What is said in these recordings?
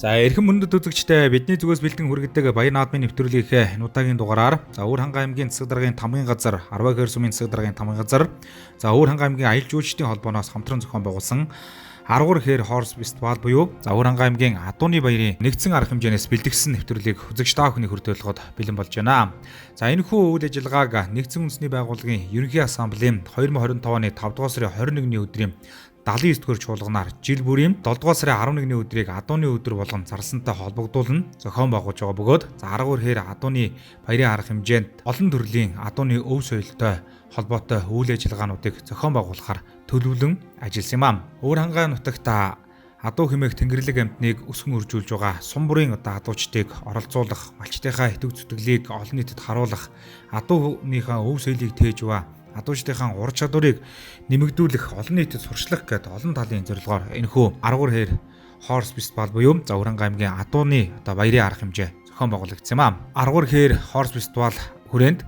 За эрхэм мөндөд үзэгчтэй бидний зүгээс бэлдэн хүргэдэг Баяр наадмын нэвтрүүлгийнхээ энэ удаагийн дугаараар Өвөр хангай аймгийн засаг даргын тамгын газар, Арвай хэр сумын засаг даргын тамгын газар, Өвөр хангай аймгийн аялал жуулчдын холбооноос хамтран зохион байгуулсан 13 хэр хорс фестивал буюу Өвөр хангай аймгийн Адууны баярын нэгдсэн арга хэмжээнээс бэлтгэсэн нэвтрүүлгийг үзэгч та бүхний хүрээлэлгод бэлэн болж байна. За энэхүү үйл ажиллагааг нэгдсэн үндэсний байгууллагын ерөнхий ассамблеийн 2025 оны 5 дугаар сарын 21-ний өдрийн 79 дугаар чуулганаар жил бүрийн 7 дугаар сарын 11-ний өдрийг Адууны өдөр болгон зарласантай холбогдуулан зохион байгуулж байгаа бөгөөд 13 хэр Адууны баярын арга хэмжээнд олон төрлийн Адууны өв соёлтой холбоотой үйл ажиллагаануудыг зохион байгуулахаар төлөвлөн ажилласан юм аа. Өвөр хангай нутагт адуу хэмээх тэнгэрлэг амьтныг өсгөн үржүүлж байгаа сум бүрийн адуучдыг оролцуулах, малчтынхаа итгэв зүтгэлийг олон нийтэд харуулах, адууныхаа өв соёлыг тээж ба адуучдынхаа ур чадварыг нэмэгдүүлэх, олон нийтэд сурчлах гэд олон талын зорилгоор энэхүү 13 хэр хорс фестивал буюу Өвөр хангай аймгийн Адууны баярын арга хэмжээ зохион байгуулагдсан юм аа. 13 хэр хорс фестивал хүрээнд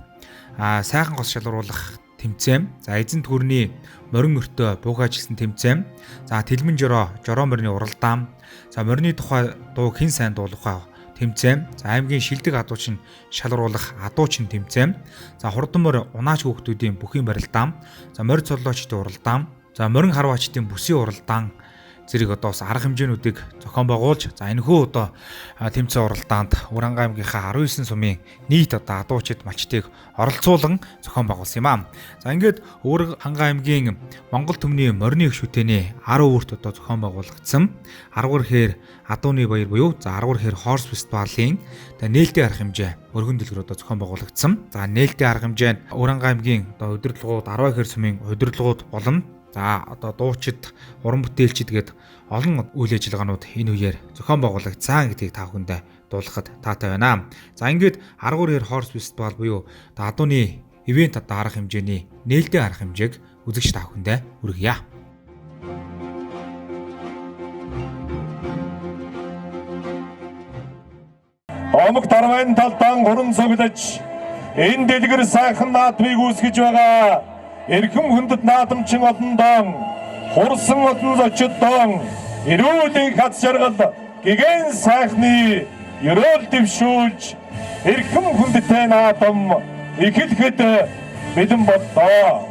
сайхан гос шалгаруулах тэмцээн, за эзэнт гүрний морин мөртөө буугажилсан тэмцээн, за тэлмэн жороо морины уралдаан, за морины тухай дуу хэн сайн дуулах тэмцээн, за аймгийн шилдэг адуучин шалгаруулах адуучин тэмцээн, за хурдан морь унаач хүүхдүүдийн бүхийн барилдаан, за морь цоллоочдын уралдаан, за морин харваачдын бүсийн уралдаан зэрэг одоо бас арга хэмжээнүүдийг зохион байгуулж, за энэхүү одоо тэмцээн уралдаанд Өвөр хангай аймгийнхаа 19 сумын нийт одоо адуучид малчтыг оролцуулан зохион байгуулсан юм аа. За ингээд Өвөр хангай аймгийн Монгол төмний морины их шүтээний 10 өвөрт одоо зохион байгуулагдсан 13 хэр Адууны баяр буюу за 13 хэр хорс фестивалийн нээлтийн арга хэмжээ өргөн дэлгэр одоо зохион байгуулагдсан. За нээлтийн арга хэмжээнд Өвөр хангай аймгийн одоо удирдлагууд, Арвай хэр сумын удирдлагууд болон за одоо дуучид, уран бүтээлчид гээд олон үйл ажиллагаанууд энэ үеэр зохион байгуулагдсан гэдгийг та бүхэндээ дуулгахад таатай байна. За ингээд 13 хэр хорс фестивал буюу Адууны ивент одоо арга хэмжээний нээлтийн арга хэмжээг үзэгч та бүхэндээ хүргье. Омог дарвайн талдан гурван цуглаж энэ дэлгэр сайхан наадмыг үүсгэж байгаа эрхэм хүндэт наадамчин олон дон хурсан олон зочид дон эрүүлийн хад жаргал гэгэн сайхны ерөөл дэвшүүлж эрхэм хүндэттэй наадам эхлэхэд бэлэн боллоо.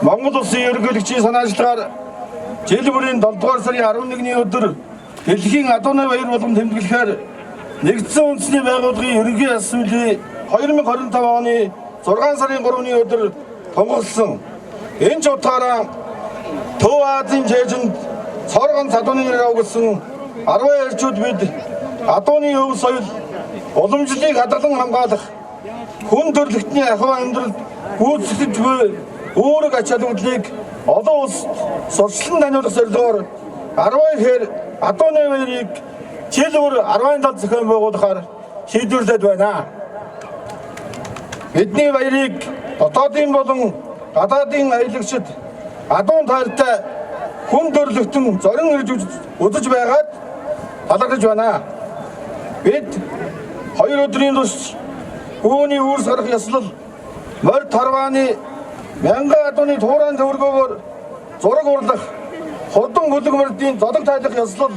Монгол Улсын ерөнхийлөгчийн санаачлагаар жил бүрийн 7 дугаар сарын 11-ний өдөр дэлхийн Адууны баяр болгон тэмдэглэхээр нэгдсэн үндэсний байгууллагын ерөнхий ассамблей 2025 оны 6 сарын 3-ны өдөр томголсон. Энэ ч утгаараа Төв Азийн чэйжинд цоргон Адууны нэрээр өгсөн 10 эрчүүд бид Адууны өв соёл уламжлалыг хадгалан хамгаалах, хүн төрөлхтний ахуй амьдралд гүйцэтгэж буй үүрэг ач холбогдлыг олон улсад сурчлан таниулах зорилгоор 10 хэр Адууны баярыг жил бүр 17 зохион байгуулахаар шийдвэрлээд байна. Бидний баярыг дотоодын болон гадаадын аялагчид адуун таартай хүн төрөлхтөн зорин ирж үзэж байгаад талархаж байна. Бид 2 өдрийн турш үүний үүрс гарах ёслол морь тарвааны мянган адууны туурайн төвөргөөр зураг урлах, хурдан хөлөг морьдын золог тайлах ёслол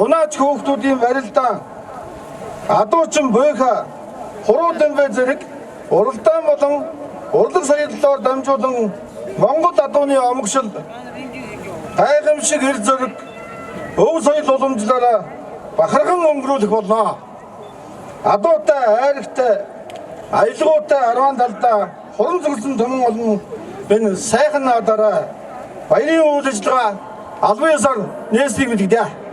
унаач хүүхдүүдийн барилдаан, адуучин буйха, хуруу дэмбэ зэрэг уралдаан болон урлаг соёлоор дамжуулан Монгол адууны омогшил гайхамшиг эр зориг өв соёл уламжлалаараа бахархан өнгөрүүлэх болно. Адуутай, айрагтай, аялгаутай арван талдаа хуран зүгсэн түмэн олон энэ сайхан наадаараа баярын үйл ажиллагаа албан ёсоор нээсийг бэлтгэдэг.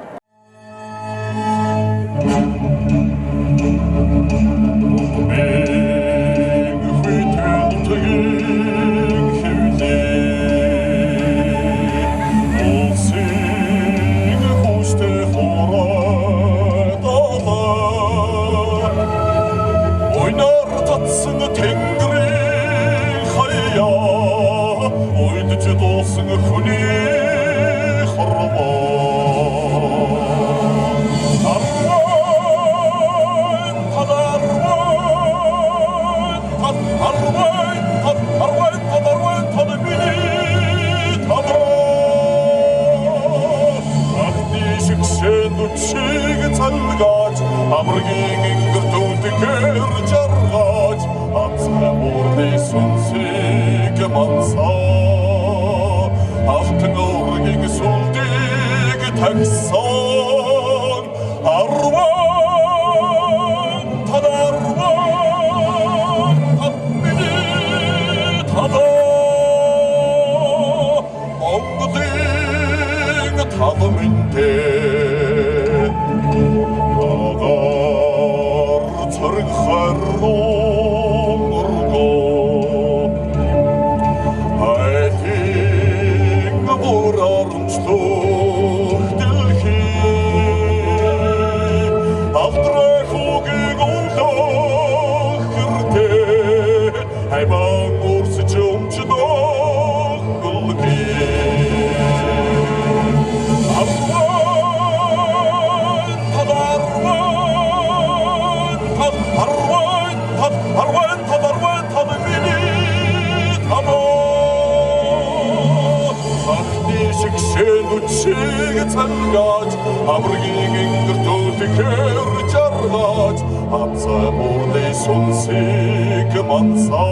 Çık çiğ таксон арван тадарван татмини тада Монгодын талминте агаар царг харнурго айтин бурарамчлох дэлхий авдрах угийг уулах хэрдэ хайбан урсч өмчдөх Арван тадармини тамо Ахти шигшэн үчиг цангаж Авргийн ингэртүүдээр жаргаж Хацаа бүрдэй сүнсийг мансаа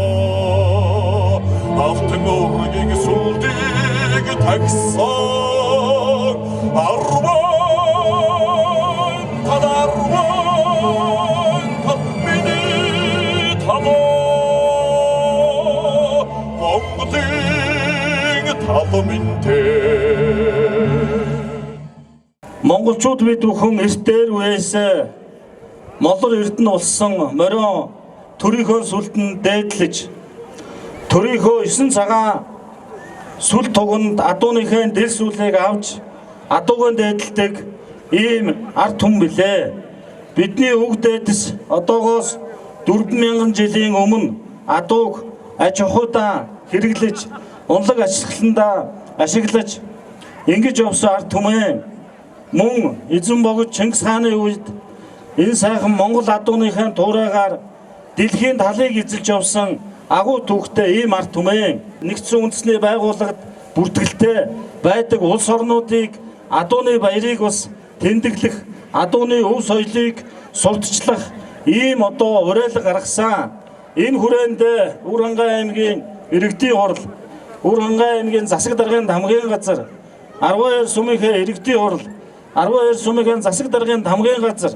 Автын ургийг сүлдийг таксан Арван тадарван татмини тамо Монгодын талминте Монголчууд бид бүхэн эртээр үеэс молор эрдэнэ улсан морион төрийнхөө сүлдэн дээдлэж төрийнхөө 9 цагаан сүл туганд адууныхаа дэл сүлийг авч адуугийн дээдэлдэг ийм ард түмэн билээ. Бидний өг дээдэс одоогоос 4000 жилийн өмнө адууг аж ахуйдаа хэрэглэж унлаг ашиглаж ингэж явсан ард түмэн мөн эзэн богд Чингис хааны үед энэ сайхан Монгол адууныхаа туурайгаар дэлхийн талыг эзэлж явсан агуу түүхтэй ийм ард түмэн нэгдсэн үндэсний байгууллагад бүртгэлтэй байдаг улс орнуудыг адууны баярыг бас тэмдэглэх адууны өв соёлыг сурталчлах ийм одоо уриалга гаргасан энэ хүрээнд Өвөрхангай аймгийн иргэдийн хурал Өвөрхангай аймгийн засаг даргын хамгийн газар 12 сумынхаа иргэдийн хурал 12 сумынхаа засаг даргын хамгийн газар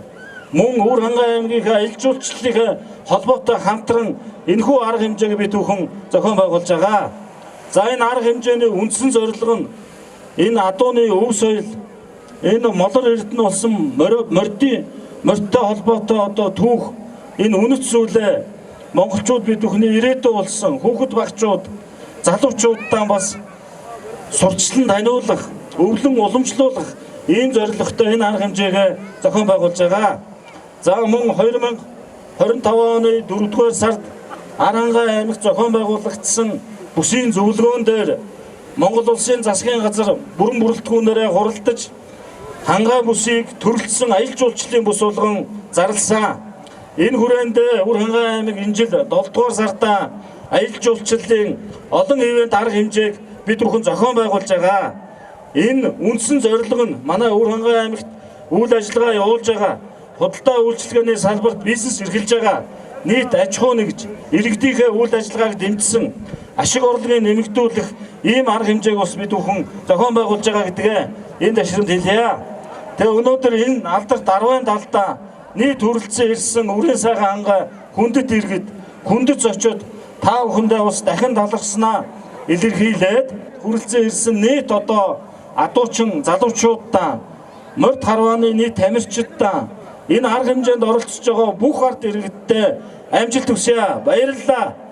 мөн Өвөрхангай аймгийн аялал жуулчлалын холбоотой хамтран энэхүү арга хэмжээг бид бүхэн зохион байгуулж байгаа. За энэ арга хэмжээний үндсэн зорилго нь энэ адууны өв соёл энэ молор эрдэнэ болсон морьтой холбоотой одоо түүх энэ үнэт зүйлээ монголчууд бид бүхний ирээдүй болсон хүүхэд багчууд залуучуудаа бас сурчлан таниулах, өвлөн уламжлуулах ийм зорилготой энэ арга хэмжээг зохион байгуулж байгаа. За мөн 2025 оны 4-р сард Аранхай аймагт зохион байгуулагдсан бүсийн зөвлөгөөн дээр Монгол улсын засгийн газар бүрэн бүрэлдэхүүнээрээ хуралдаж хангай бүсийг төрөлцсөн аялал жуулчлалын бүс болгон зарласан. Энэ хүрээнд Өвөрхангай аймаг энэ жил 7-р сарда аялал жуулчлалын олон ивент арга хэмжээг бид бүхэн зохион байгуулж байгаа. Энэ үндсэн зорилго нь манай Өвөрхангай аймагт үйл ажиллагаа явуулж байгаа худалдаа үйлчилгээний салбарт бизнес эрхэлж байгаа нийт аж ахуй нэгж иргэдийнхээ үйл ажиллагааг дэмжсэн ашиг орлогыг нэмэгдүүлэх ийм арга хэмжээг бас бид бүхэн зохион байгуулж байгаа гэдгээ энэ ташрамд хэлье. Тэгээ өнөөдөр энэ алдарт 10-ын талдаа нийт хүрэлцэн ирсэн Үрийн сайхан ханга хүндэт иргэд хүндэт зочид та бүхэндээ бас дахин талархснаа илэрхийлээд хүрэлцэн ирсэн нийт одоо адуучин залуучуудаа морд харвааны нийт тамирчидаа энэ арга хэмжээнд оролцож байгаа бүх ард иргэдтэй амжилт хүсье. Баярлалаа.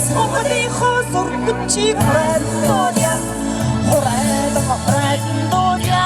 Sommerийнхөө зургчийг хүрээндөөя хүрээндөөя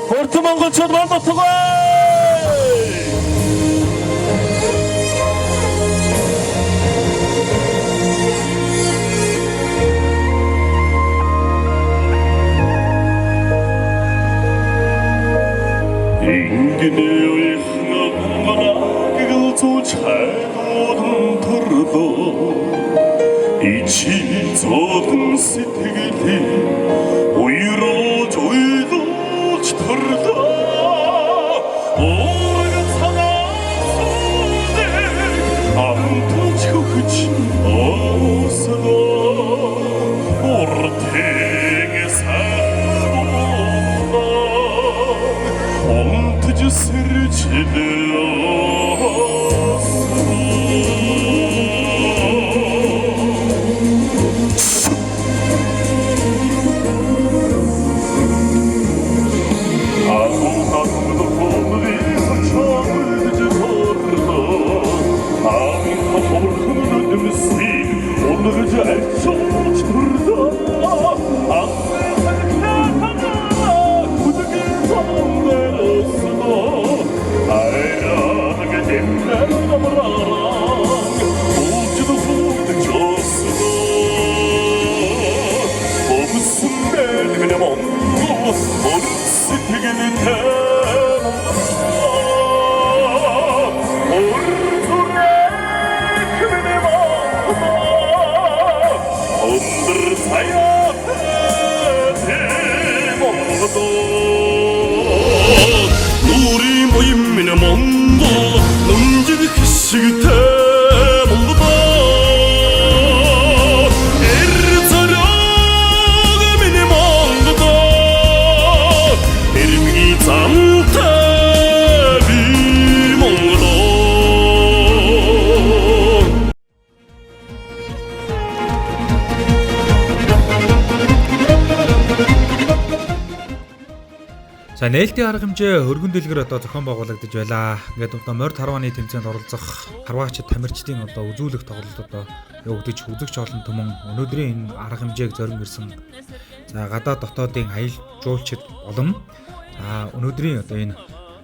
Хурдан монголчууд болтугай! 인기네의 흥얼흥얼하게 조차도던 터르도 이치저든 시태기리 오히려 조이도 치터르다 오래가 사나서네 아무도 지고 그친 어서도 오르탱에 살고 엄투주 우리 모임이네 몽고 넘지기 시기태 몽고다 에르서려가미네 몽고다 에르미기 잠태비 몽고다 За нээлтийн арга хэмжээ өргөн дэлгэр одоо зохион байгуулагдаж байлаа. Ингээд одоо морь тарваны тэмцээнд оролцох харваагчид тамирчдын одоо үзүүлэх тоглолт одоо явагдаж үзэгч олон түмэн өнөөдрийн энэ арга хэмжээг зорин ирсэн. За гадаад дотоодын аял жуулчид улам өнөөдрийн одоо энэ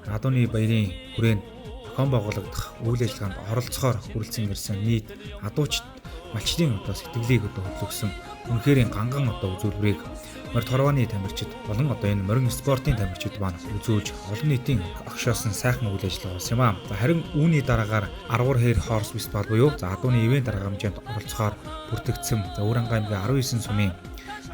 адууны баярын хүрээнд зохион байгуулагдах үйл ажиллагаанд оролцохоор хүрэлцэн ирсэн нийт адуучид малчдын одоо сэтгэлийг одоо хөдөлгсөн үнэхээр ганган одоо үзүүлбэрийг морь тарваны тамирчид болон одоо энэ морин спортын тамирчид маань үзүүлж олон нийтийн огшоосон сайхан үйл ажиллагаа болсон юм аа. Харин үүний дараагаар 10 хэр хорс фестивал буюу за адууны ивент арга хэмжээнд оролцохоор бүртгэгдсэн Өвөрангай аймгийн 19 сумын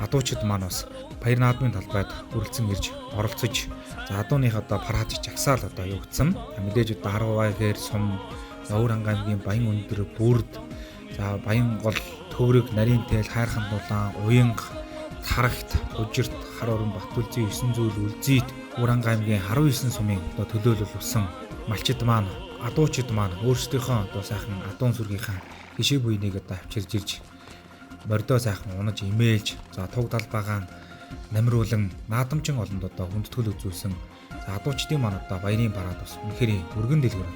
адуучид маань бас баяр наадмын талбайд хүрэлцэн ирж оролцож за адууных одоо парад жагсаал одоо явагдсан. Мэдээж одоо 10 хэр сум Өвөрангай аймгийн Баян өндөр бүрд за Баян гол төгрөг нарийн тэл хайрхан дулаан уянга Харагт, Хужирт, Хар орон Батүлзийн 9 зүйл үлзийд Уранга аймгийн 19 сумын төлөөлөл өссөн малчид маань, адуучид маань өөрсдийнхөө сайхан адуун сүргийнхаа хишиг буйныг авчирж ирж мордоо сайхан унаж имээлж, туг далбаагаан намируулан наадамчин олонд хүндэтгэл үзүүлсэн адуучдын маань баярын парад бас үнэхээр өргөн дэлгэр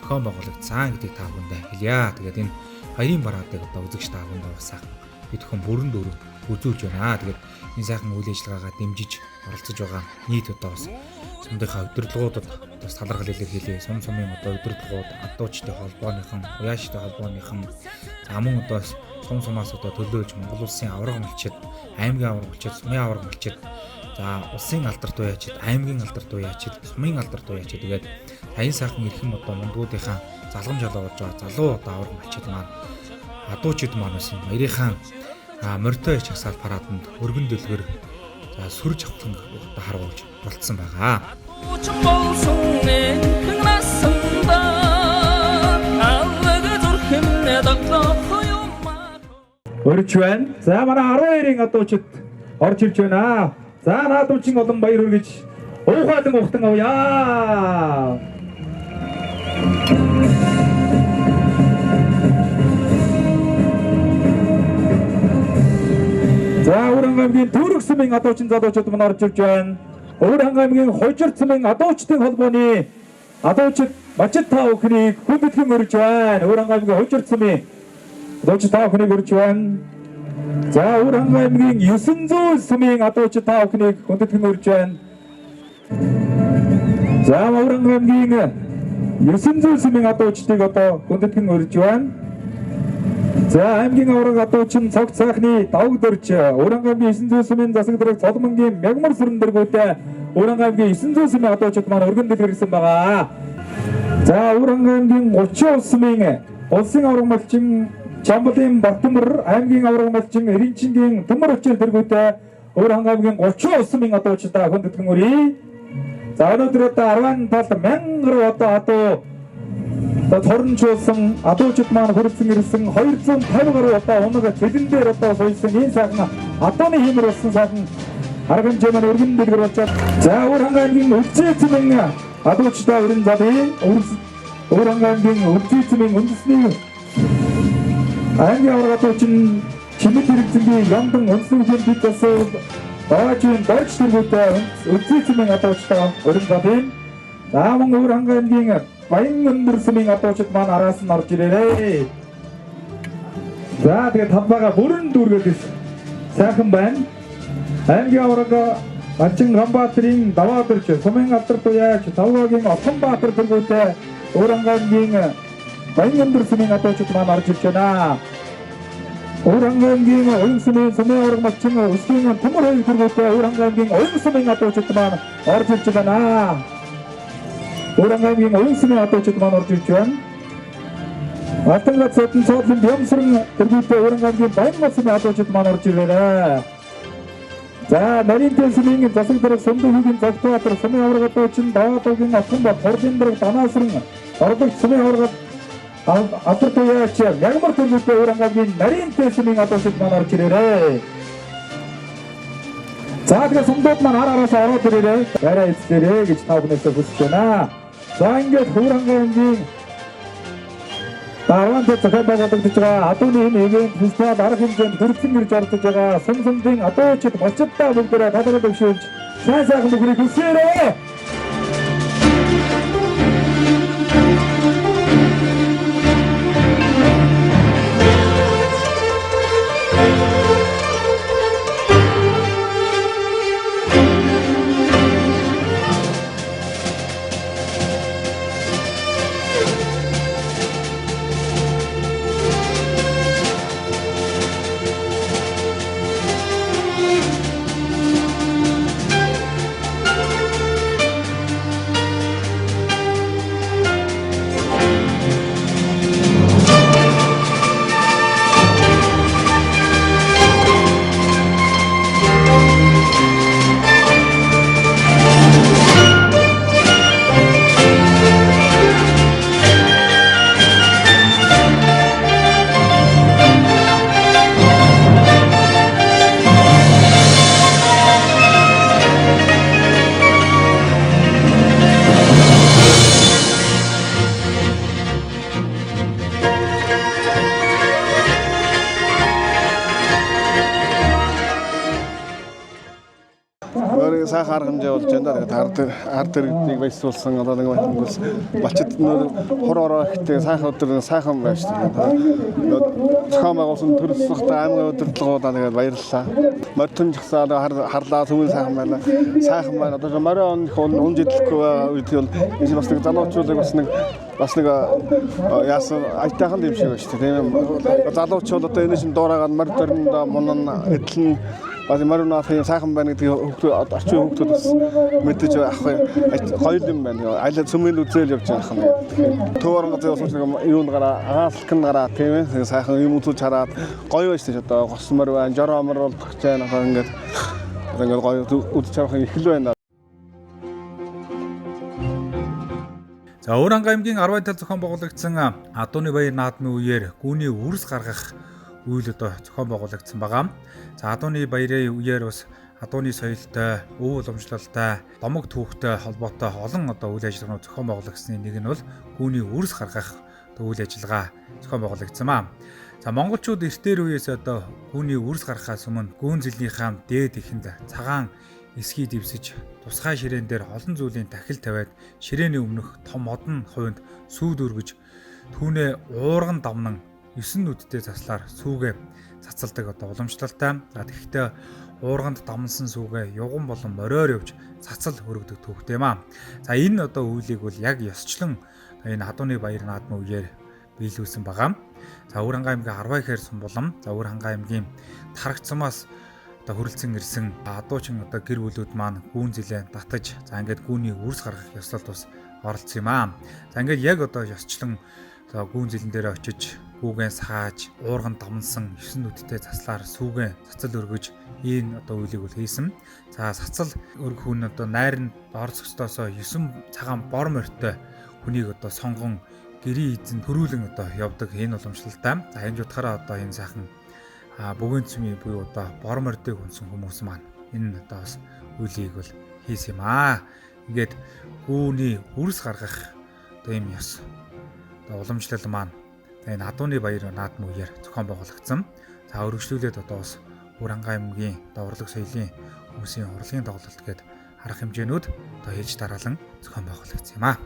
зохион байгуулагдсан гэдгийг та бүхэндээ хэлье. Тэгээд энэ баярын парадыг үзэгч та бүхэндээ бас сайхан бид бүхэн бүрэн дүүрэн үзүүлж байна. Тэгээд энэ сайхан үйл ажиллагаагаа дэмжиж оролцож байгаа нийт бас сумдынхаа удирдлагуудад бас талархал илэрхийлээ. Сумын удирдлагууд, адуучдын холбооныхан, уяашдын холбооныхан мөн сумаас төлөөлж Монгол улсын авраг малчид, аймгийн авраг малчид, сумын авраг малчид, улсын алдарт уяачид, аймгийн алдарт уяачид, сумын алдарт уяачид тэгээд аян сайхан эрхэм мундуудынхаа залгамж олоож байгаа залуу авраг малчид маань, адуучид маань бас баярынхаа морьтой чагсаал параданд өргөн дэлгэр сүр жавхлан харуулж болцсон байгаа. Өрч байна. За манай 12-ын адуучид орж ирж байна. За наадамчин олон баяр хүргэж уухаалан ухтан авъя. За Уранга аймгийн Төрөг сумын адуучин залуучууд маань орж ирж байна. Уранга аймгийн Хужирт сумын адуучдын холбооны адуучид малчид та бүхнийг хүндэтгэн өрж байна. Уранга аймгийн Хужирт сумын адуучид та бүхнийг өрж байна. За Уранга аймгийн 900 сумын адуучид та бүхнийг хүндэтгэн өрж байна. За Уранга аймгийн 900 сумын адуучдыг хүндэтгэн өрж байна. За аймгийн авраг адуучин цогц сайхны давг дөрж Уранга аймгийн 900 сумын засаг дарга Цолмонгийн мягмар сүрэн дэргүүтэй Уранга аймгийн 900 сумын адуучид маань өргөн дэлгэрсэн байгаа. За Уранга аймгийн 30 сумын улсын авраг малчин Чамбалын Баттамар, аймгийн авраг малчин Эринчингийн Төмөр очил дэргүүтэй Уранга аймгийн 30 сумын адуучдаа хүндэтгэн өрье. За өнөөдөр 10 талд мянгар адуу торончулсан адуучид маань хүрсэн ирсэн 250 гаруй унаг цэлэн дээр суусан энэ сайхан адууны хиймэр болсон сайхан арга хэмжээ маань өргөн дэлгэр болж байна. За Уранга аймгийн Өвчий цэмэн адуучдаа өрн залын Уранга аймгийн Өвчий цэмэн үндэсний аймгийн авраг адуучин Чимэт хэрэгцэнгийн Лондон үндэслэгийн бид засал Баажийн Дорж дэргүүтэй Өвчий цэмэн адуучдаа өрн залын Мөн Уранга аймгийн Баян өндөр сумын адуучид маань араас нь орж ирээрээ. За тэгээд талбайгаа бүрэн дүүргээд сайхан байна. Аймгийн авраг малчин Ганбаатарын Даваадэрч, сумын алдарт уяач Тавгагийн Отонбаатар дэргүүтэй Уранга аймгийн Баян өндөр сумын адуучид маань орж ирж байна. Уранга аймгийн Оюн сумын авраг малчин Өсгийн Төмөр хоёр дэргүүтэй Уранга аймгийн Оюн сумын адуучид маань орж ирж байна. Уранга аймгийн Оюн сумын адуучид маань орж ирж байна. Алтангат цодон цоодлын Бямсран дэргүүтэй Уранга аймгийн Баян сумын адуучид маань орж ирлээ. За Нарийнтэй сумын засаг дарга Сумдуугийн Зогтбаатар сумын авраг адуучин Даваадгийн Атганбат Хорлын дарга Данаасран Ордогч сумын авраг алдарт уяач Мягмар дэргүүтэй Уранга аймгийн Нарийнтэй сумын адуучид маань орж ирээрээ. За тэгээд сумдууд маань араас ороод ирээрээ. Арай эцлээрээ гэж та бүхнээс хүсэж байна. За ингээд Уранга аймгийн Даваанд зохион байгуулагдаж байгаа адууны ивент фестивал арга хэмжээнд хүрсэн ирж оролцож байгаа сумын адуучид малчидаа бүгдээрээ талархал өгшүүлж сайхан бүхнийг хүсээрээ. сайхан арга хэмжээ болж байна. Тэгээд ард иргэдийг баясуулсан одоо нэг хүмүүс Балчид хур ороо ихтэй сайхан өдөр сайхан байж байгаа. Зохион байгуулсан төрөлсөخت аймгийн удирдлагуудаа тэгээд баярлалаа. Морьтон жагсаа харлаа сүмэн сайхан байна. Сайхан байна. Одоо морин унжидлэхгүй үед бол энэ бас нэг залуучуудыг бас нэг яасан айтайхан юм шиг байна шүү дээ. Тийм залуучууд одоо энэ шин дуурайгаад морь дөрөнд мунан эдлэн бас мориноо сайхан байна гэдэг хүүхдүүд орчин хүүхдүүд бас мэдээж авах гоё юм байна. Аль сүмэн үзэл явж байгаа юм. Төөрөнгө зөөс нэг юунд гараа агаалхын гараа тийм ээ сайхан юм үзүүлж хараад гоё байж шүү дээ. Одоо госмор байна, жороомор бол багч байна. Ингээд гоё үзэж харах их л байна. За Өвөрхангай аймгийн 10 тал зохион байгуулагдсан Адууны баяр наадмын үеэр гүүний үрс гаргах үйл одоо зохион байгуулагдсан байгаа. За Адууны баярын үеэр бас Адууны соёлтой, өв уламжлалтай, домог түүхтэй холбоотой олон одоо үйл ажиллагааны зохион байгуулагдсны нэг нь бол гүүний үрс гаргах үйл ажиллагаа зохион байгуулагдсан маа. За монголчууд эртээр үеэс одоо гүүний үрс гаргахаас өмнө гүүн зэлнийхаа дээд ихэнд цагаан эсгий дэвсэж тусгай ширээн дээр олон зүйлийн тахил тавиад ширээний өмнөх том модон хувинд сүйд өргөж түүнээ уурган дамнан 9 нүдтэй заслаар сүүгээ цацалдаг одоо уламжлалтай. За тэгэхдээ уурганд дамнсан сүүгээ юган болон мориор явж цацал өргөдөг түүхтэй маа. За энэ одоо үйлийг бол яг ёсчлон энэ Адууны баяр наадмын үеэр биелүүлсэн байгаа. За Өвөрхангай аймгийн 10 ихэр Сумбулам, за Өвөрхангай аймгийн Тарагцмаас одоо хөрөлцөн ирсэн адуучин одоо гэр бүлүүд маань гүүн зилээ татаж за ингээд гүүний үрс гаргах ёслолд бас оролцсон юм аа. За ингээд яг одоо ёсчлон гүүн зилэн дээр очиж гүүгэн сааж уурган дамнсан 9 нүдтэй заслаар сүүгэн цацал өргөж энэ одоо үйлийг бол хийсэн. За цацал өргөх хүн одоо найранд дор зогсдоосоо 9 цагаан бор морьтой хүнийг одоо сонгон гэрийн эзэн төрүүлэн одоо явдаг энэ уламжлалтай. За энэ жутгаараа одоо энэ сайхан бөгөөд цүмийн буюу одоо бор морьдыг хүнсэн хүмүүс маань энэ одоо бас үйлийг бол хийсэн юм аа. Ингээд гүүний үрс гаргах одоо юм ёс одоо уламжлал маань энэ Адууны баяр наадмын үеэр зохион байгуулагдсан. За өргөжлүүлээд одоо бас Өвөрхангай аймгийн одоо урлаг соёлын хүмүүсийн урлагийн тоглолт гээд арга хэмжээнүүд одоо хийж дараалан зохион байгуулагдсан юм аа.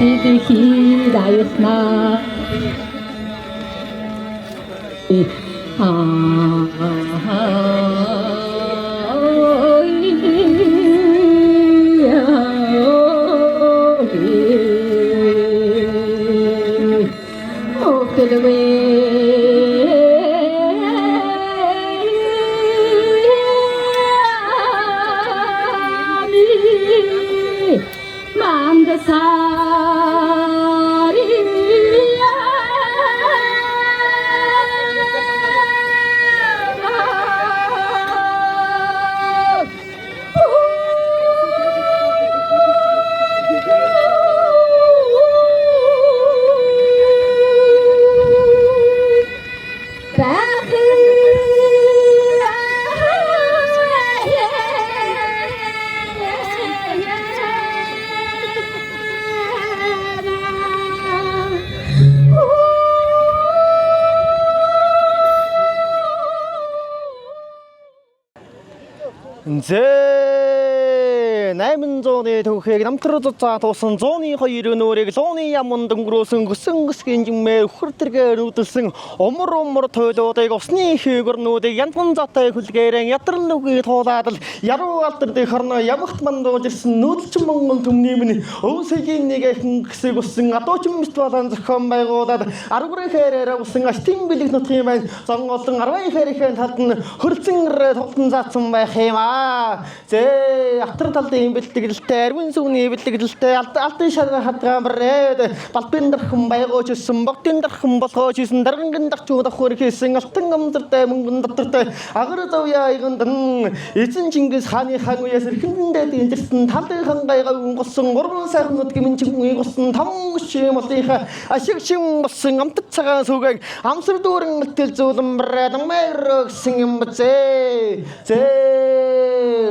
이들희라였나 남은전의 도회기 남트로조차 도선 전이 허이르 노래기 전이 야몬등 그로승 그 승그스긴 중매 후르트게 루트승 어머로 토도대고 스니 휴거르 노대 얀폰자타의 굴게랭 야트른 누기 도다들 야로 아트르데 허르나 야무트만도 지슨 노트춤 먹는 둠님이니 오세기니게 흥크스고 승아 또춤 미스트와단 작한 말고다 아르그레 헤레라고 승아 스팅빌릭 노티만 정어승 아르바이 헤리켄 하튼 흐르칭르 독튼 자춤 바헤마 제 아트르탈때 임빌티기들 운수니 빌티기들 알티샤가 하트가브레데 발핀더 흠바이고 주슨 박틴더 흠바고 주슨 다른근다 주다 호르케 생각 뜬감들때 문근들때 아그르도야 이건든 이진 징기 산이 항우에서 힘든데 인지슨 다들 한가이가 운것은 모르는 사람 느낌인 친구이 것은 담무시 못이가 아식심 것은 암뜻차가 소가 암술도랑 밑에 조던 브레당 메르 생임 버제 제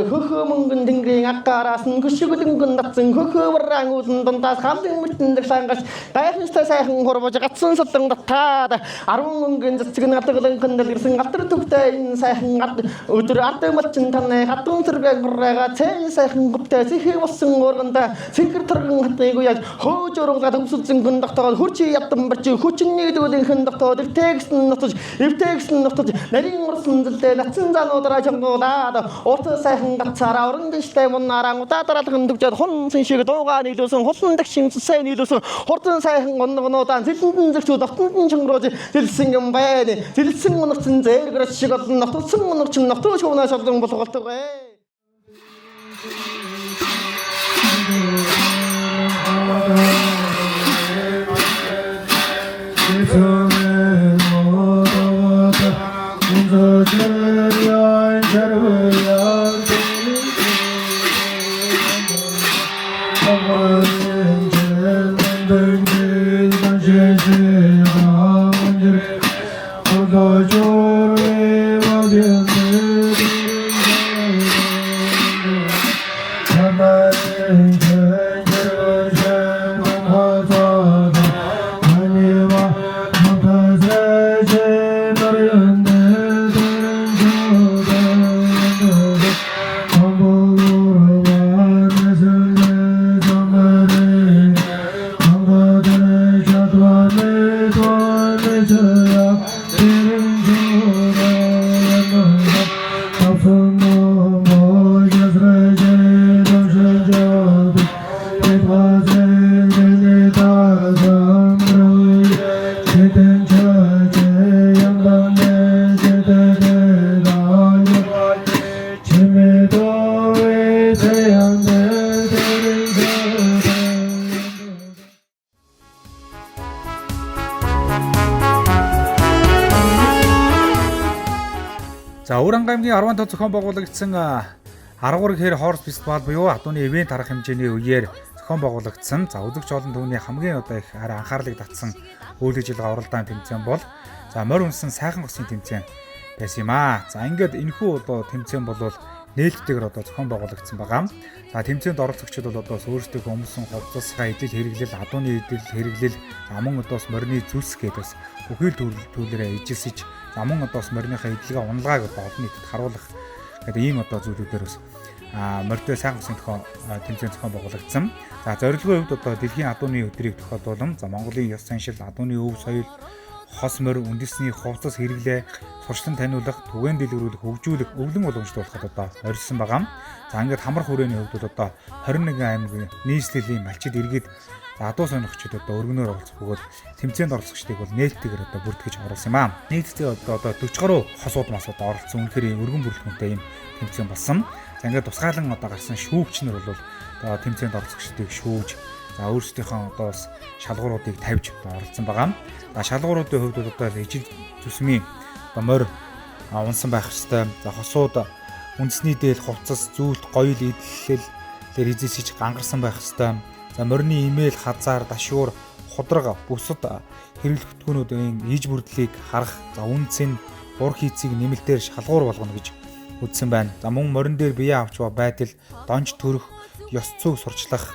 흐흐문근 딩링 아까라슨 그시구등근 닥승 흐흐버랑 우슨 돈다 감등 묻힌 상가시 다이스타사의 흥호로보자 같은 섰던 닥타다 아롱문근 저측은 아뜨거든 건들기승 아뜨르뚝대 인사의 흥아뜨 우뚜르 아뜨 멋진 탐내 아뜨응 들어가 그래가 제일사의 흥급대 지휘버승 모르건다 지그르터근 하뜨이고야 호조로가 동수증 근닥터가 후치 얕던 버치 후친이도 된 흔닥터들 택슨 너터지 입택슨 너터지 내링으로슨 절대 낮은 잔오더라 정도다 오트사의 흥각차라 어른들 시대 못 나랑 따따라든 득자 혼신시가 도가니 도성 호순득신 수세니 도성 호튼사의 흥건너건너단 질순득 주다 흥신청로지 질승경 바야니 질승문득 진제 그렇지거든 또 승문득 춘낙 또 쇼나셔던 보소 같다고 해 За Өвөрхангай аймгийн 15 зохион байгуулагдсан 13 хэр хорс фестивал буюу адууны ивент арга хэмжээний үеэр зохион байгуулагдсан. За үзэгч олон түүний хамгийн одоо их анхаарлыг татсан үйл ажиллагаа уралдаан тэмцээн бол за морь үнсэн сайхан госын тэмцээн байсан юм аа. За ингээд энэхүү одоо тэмцээн бол нээлттэйгээр одоо зохион байгуулагдсан байгаа. За тэмцээнд оролцогчид бол одоо өөрсдөө өмсөн хувцасгаа идэл хэрэглэл, адууны идэл хэрэглэл, мөн одоос морины зүс гэдээс бүхэл төлөөрөө ижилсэж, мөн одоос мориныхаа идэлгээ унлагааг одоо олон нийтэд харуулах гэдэг ийм одоо зүйлүүдээр бас морьтой сайхан хосын тэмцээн зохион байгуулагдсан. За зорилгын хувьд одоо дэлхийн адууны өдрийг тохиолдуулан Монголын ёс заншил, адууны өв соёл, хос морь, үндэсний хувцас хэрэглээ сурчлан таниулах, түгээн дэлгэрүүлэх, хөгжүүлэх, өвлөн уламжлуулахад одоо орилсон байгаа. За ингээд хамар хүрээний хувьд одоо 21 аймгийн нийслэлийн малчид иргэд адуу сонирхчид одоо өргөнөөр оролцох бөгөөд тэмцээнд оролцогчдыг бол нээлттэйгээр одоо бүртгэж оруулсан юм аа. Нийтдээ одоо 40 гаруй хосууд мас одоо оролцсон. Үнэхээр өргөн бүрэлдэхүүнтэй юм тэмцээн болсон. За ингээд тусгаалan одоо гарсан шүүгч нар бол одоо тэмцээнд оролцогчдыг шүүж, за өөрсдийнхөө одоо бас шалгууруудыг тавьж одоо оролцсон байгаа. За шалгууруудын хувьд одоо ижил зүсмийн одоо морь унсан байх хэвээр. За хосууд үндэсний дээл, хувцас, зүйлт, гоёл, идэлэл дээр эзэсэж гангарсан байх хэвээр. За морины имэйл, хазаар, дашуур, худраг, бусад хэрэглэх бүтээгдэхүүнүүдийн иж бүрдлийг харах, за үнцэн, ур хийцийг нэмэлтээр шалгуур болгоно гэж үзсэн байна. За мөн морин дээр бие авч байдал, донж төрөх, ёс цөг сурчлах,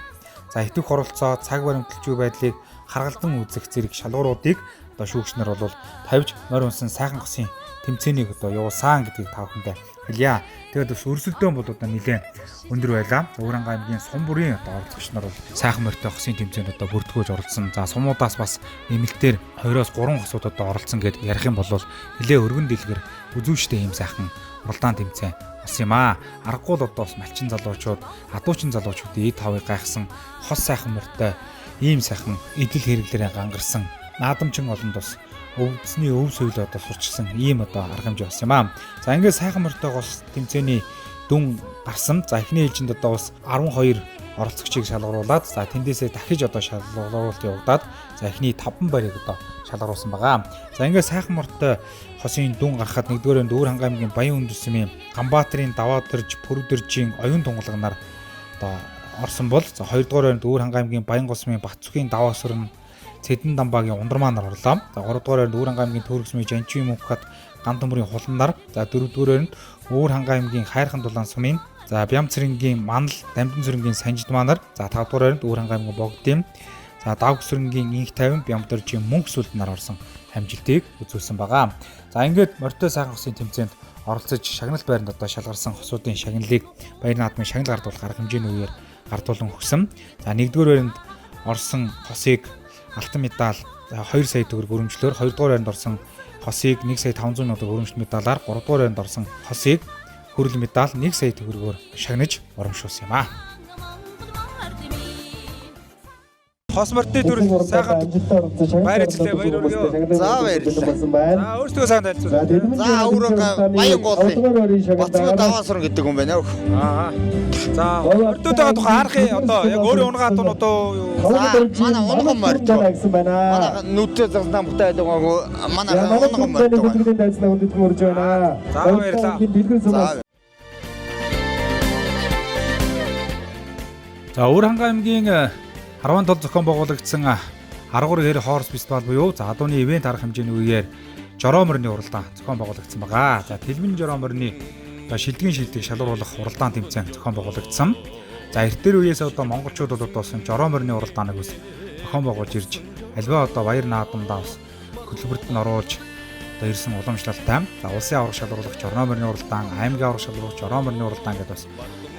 за итгэх оролцоо, цаг баримталж буй байдлыг харгалдан үзэх зэрэг шалгууруудыг одоо шүүгчнэр бол тавьж морь унсан сайхан хосын тэмцээнийг одоо явуулсан гэдгийг та бүхэндээ хэлье. Тэгээд бас өрсөлдөөн бол одоо нэлээд өндөр байлаа. Өвөрхангай аймгийн сум бүрийн одоо оролцогч нар бол сайхан морьтой хосын тэмцээнд одоо бүрдгөөж оролцсон. За сумуудаас бас нэмэлтээр 2-3 хосууд одоо оролцсон гэд ярих юм бол нэлээд өргөн дэлгэр үзүүштэй юм сайхан уралдаан тэмцээн болсон юм аа. Аргагүй л одоо бас малчин залуучууд, адуучин залуучуудын эд тавыг гайхсан хос сайхан морьтой ийм сайхан идэл хэрэглээрээ гангарсан наадамчин олонд бас өвдсний өв соёлоо одоо сурчсан ийм одоо арга хэмжээ болсон юм аа. За ингээд сайхан морьтой гос тэмцээний дүн гарсан. За эхний ээлжинд одоо бас 12 оролцогчийг шалгаруулад, за тэндээсээ дахиж одоо шалгаруулалт явагдаад, за эхний 5 барыг одоо шалгаруулсан байгаа. За ингээд сайхан морьтой хосын дүн гарахад нэгдүгээр Өвөрхангай аймгийн Баян үндэсмийн Ганбаатарын Даваатэрж, Пүрдэржийн оюун тунгалагнаар одоо орсон бол, за хоёрдугаар Өвөрхангай аймгийн Баян госмын Батцүгийн Даваасүрэн, Цэдэн Дамбаагийн Ундрмаанаар орлоо. За 3-р Өвөрхангай аймгийн Төрөсмийн Жанчийн Мөнхбат Гантөмрийн Хуланнаар, за 4-р Өвөрхангай аймгийн Хайрхан Дулаан сумын, за Бямцрэнгийн Манал, Дамжин зүрэнгийн Санжидмаанаар, за 5-р Өвөрхангай аймгийн Богдын, за Давгсрэнгийн Инх 50, Бямдэржийн Мөнх сүлднаар орсон хамжилтыг үзүүлсэн байгаа. За ингээд морьтой сайхан хосын тэмцээнд оролцож шагналт байранд одоо шалгарсан хосуудын шагналыг Баяр наадмын шагнал гардуулах арга хэмжээний үеэр гардуулан өгсөн. За 1-р орсон хосыг алтан медаль 2 сая төгрөг өрөмжлөөр, 2-р орсон хосыг 1 сая 500 мянган төгрөг өрөмжлөлт медалаар, 3-р орсон хосыг хүрэл медаль 1 сая төгрөгөөр шагнаж урамшуулсан юм аа. Хос морьтой төрөл сайхан баяр эзлээ, баяр өргөө. За баярлалаа. За өөрсдөө сайн тайлбарлаа. За Өвөрхангай Баян голын Батцүгийн Даваасүрэн гэдэг юм байна. За морьтойгоо тухай харахыг одоо яг өөрийн унгаа дунуудаа Манай унган морь. Манай нүдтэй загнаа бүтэй байгаагүй. Манай унган морь. За баярлалаа. За Өвөрхангай аймгийн 17 зохион байгуулагдсан 13 хэр хорс фестивал буюу за адууны ивент арга хэмжээний үеэр жороо морины уралдаан зохион байгуулагдсан байгаа. За Тэлмэн жороо морины шилдэгэн шилдэг шалгаруулах уралдаан тэмцээн зохион байгуулагдсан. За эртээр үеэс одоо монголчууд бол одоо жороо морины уралдааныг бас зохион байгуулж ирж альва одоо баяр наадамдаа бас хөтөлбөрт нь оруулж одоо ирсэн уламжлалтай. За улсын аврах шалгаруулах жороо морины уралдаан, аймгийн аврах шалгаруулах жороо морины уралдаан гэдэг бас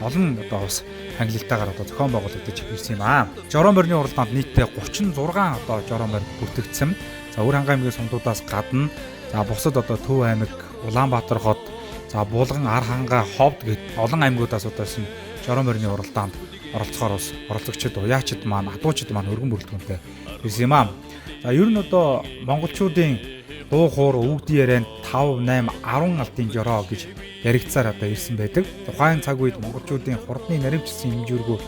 олон одоо бас ангилалтайгаар одоо зохион байгуулагдаж ирсэн юм аа. Жороо морины уралдаанд нийтдээ 36 одоо жороо морь бүртгэгдсэн. За Өвөрхангай аймгийн сумдуудаас гадна за бусад одоо Төв аймаг, Улаанбаатар хот, за Булган, Архангай, Ховд гэд олон аймагудаас удаасан жороо морины уралдаанд оролцохоор бас оролцогчид, уяачид маань, адуучид маань өргөн бүрэлдэхүүнтэй ирсэн юм аа. За ер нь одоо монголчуудын дуу хоор өвгдийн ярианд 5, 8, 10 алтын жороо гэж яригдсаар одоо ирсэн байдаг. Тухайн цаг үед монголчуудын хурдны наривчсан хэмжүүргүй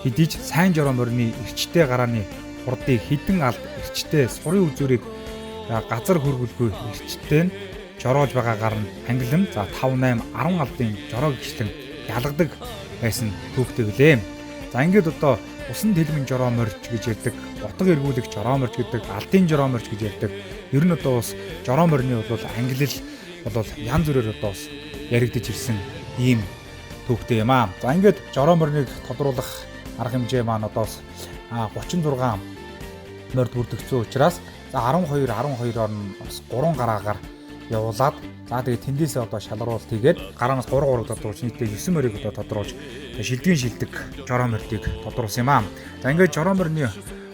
хэдийж сайн жороо морины эрчтэй гарааны хурдыг хідэн алд эрчтэй сурын үзүүрийг газар хөргөлгүй эрчтэй нь жороож байгаагаар нь ангилан за 5, 8, 10 алтын жороо гिचлэн ялгадаг байсан түүхтэй гэлээ. За ингээд одоо усан тэлмэн жороо морьч гэж ярьдаг, утга эргүүлэх жороо морьч гэдэг, алтын жороо морьч гэж ярьдаг. Ер нь одоо бас жороо морины бол ангилал бол янз бүрээр одоо бас яригдж ирсэн ийм түүхтэй юм аа. За ингээд жороо мориныг тодруулах арга хэмжээ маань одоо 36 морьд бүрдэгцсэн учраас за 12-12-оор нь бас 3 гараагаар явуулаад за тэгээд тэндээсээ одоо шалгаруулалт хийгээд гараанаас 3 тодруулж нийтдээ 9 морийг одоо тодруулж шилдгийн шилдэг жороо морийг тодруулсан юм аа. За ингээд жороо морины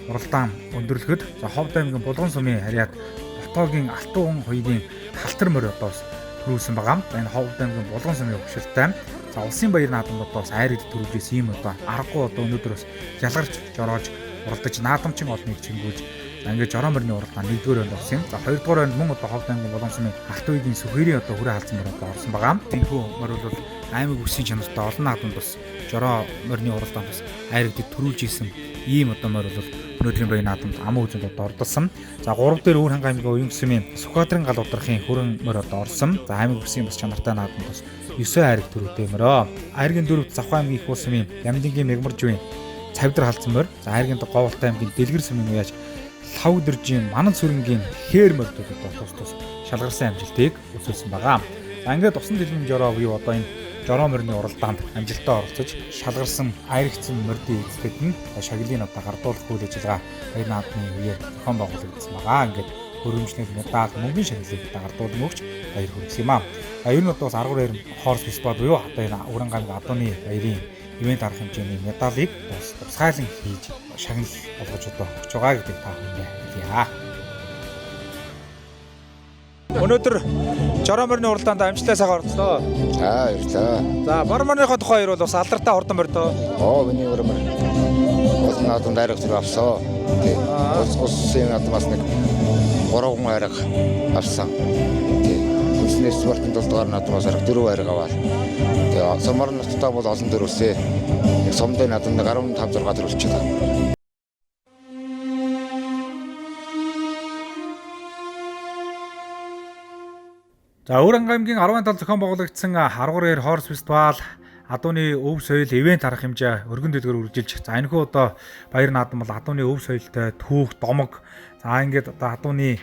уралдаан өндөрлөхөд за Ховд аймгийн Булган сумын харьяат Ботоогийн Алтуун хоёрын талтар морь одоо төрүүлсэн байгаа. За энэ Ховд аймгийн Булган сумын өгшөлтэй за улсын баяр наадамд одоо айрыг төрүүлжсэн ийм одоо аргагүй одоо өнөөдрөөс ялгарч жороож уралдаж наадамчин олныг чингүүлж за ингээд жороо морины уралдаан 1-р өнд орсон юм. За 2-р өнд мөн одоо Ховд аймгийн Булган сумын Алтуугийн Сүхэрийн одоо хүрээ хаалцсан морь одоо орсон байгаа. Энэхүү морь бол аймаг үсгийн чанартай олон наадамд бас жороо морины уралдаанд бас айрыг төрүүлж исэн ийм одоо морь бол өнөөдрийн баяр наадамд ам үзэнд одоо ордолсон. За 3 дээр Өвөр ханга аймгийн Уян сумын Сүхбаатарын гал удрахын хүрэн морь одоо орсон. За аймаг үсгийн бас чанартай наадамд бас 9 айрыг төрүүлдэг морь. Айргийн 4-т Завхан аймгийн Их ус сумын Ямдингийн Мегмаржуйн Цавдар халдсан морь. За айргийн Говьолтой аймгийн Дэлгэр сумын Уяаж Лав дэржийн Манан сүрэнгийн Хээр морьдод одоо тус шалгарсан амжилтыг үзүүлсэн байгаа. За ингээд усан дэлгэн жороо буюу одоо энэ жороо морины уралдаанд амжилтаа оролцож шалгарсан айрагцсан морьдын эзэдэд нь шагналыг одоо гардуулах үйл ажиллагаа баяр наадмын үеэр зохион байгуулагдсан байгаа. Ингээд хөрөмжлөл медаль мөнгөний шагналыг гардуулан өгч баяр хүргэсэн юм аа. За ер нь одоо бас 10 ярим хорс фестивал буюу одоо энэ Өвөр ханга аймгийн Адууны баярын ивент арга хэмжээний медалийг бас тусгайлан хийж шагнал болгож одоо өгч байгаа гэдэг та бүхэнд хэлье. Өнөөдөр жороо морины уралдаанд амжилттай сайхан оролцлоо. За баярлалаа. За бар морныхоо тухай ер бол бас алдартай хурдан морь доо. Миний өрмөр. Ус наадам дайрах зүг авсан. Усын наадамаас нэг 3 хайраг авсан. Үснээр спортын толдгаар наадамаас 4 хайраг аваад. Тэгээ сумар нуттай бол олон дөрөвсөө. Нэг сумдын наадамд 15 6 төрүүлчихэж байгаа. За Өвөр ханга аймгийн 10 тал зохион байгуулагдсан 10 хорс фестивал Адууны өв соёл ивент арга хэмжээ өргөн дэлгэр үргэлжилж. За энэхүү одоо баяр наадам бол Адууны өв соёлтой түүх, домог. За ингээд одоо Адууны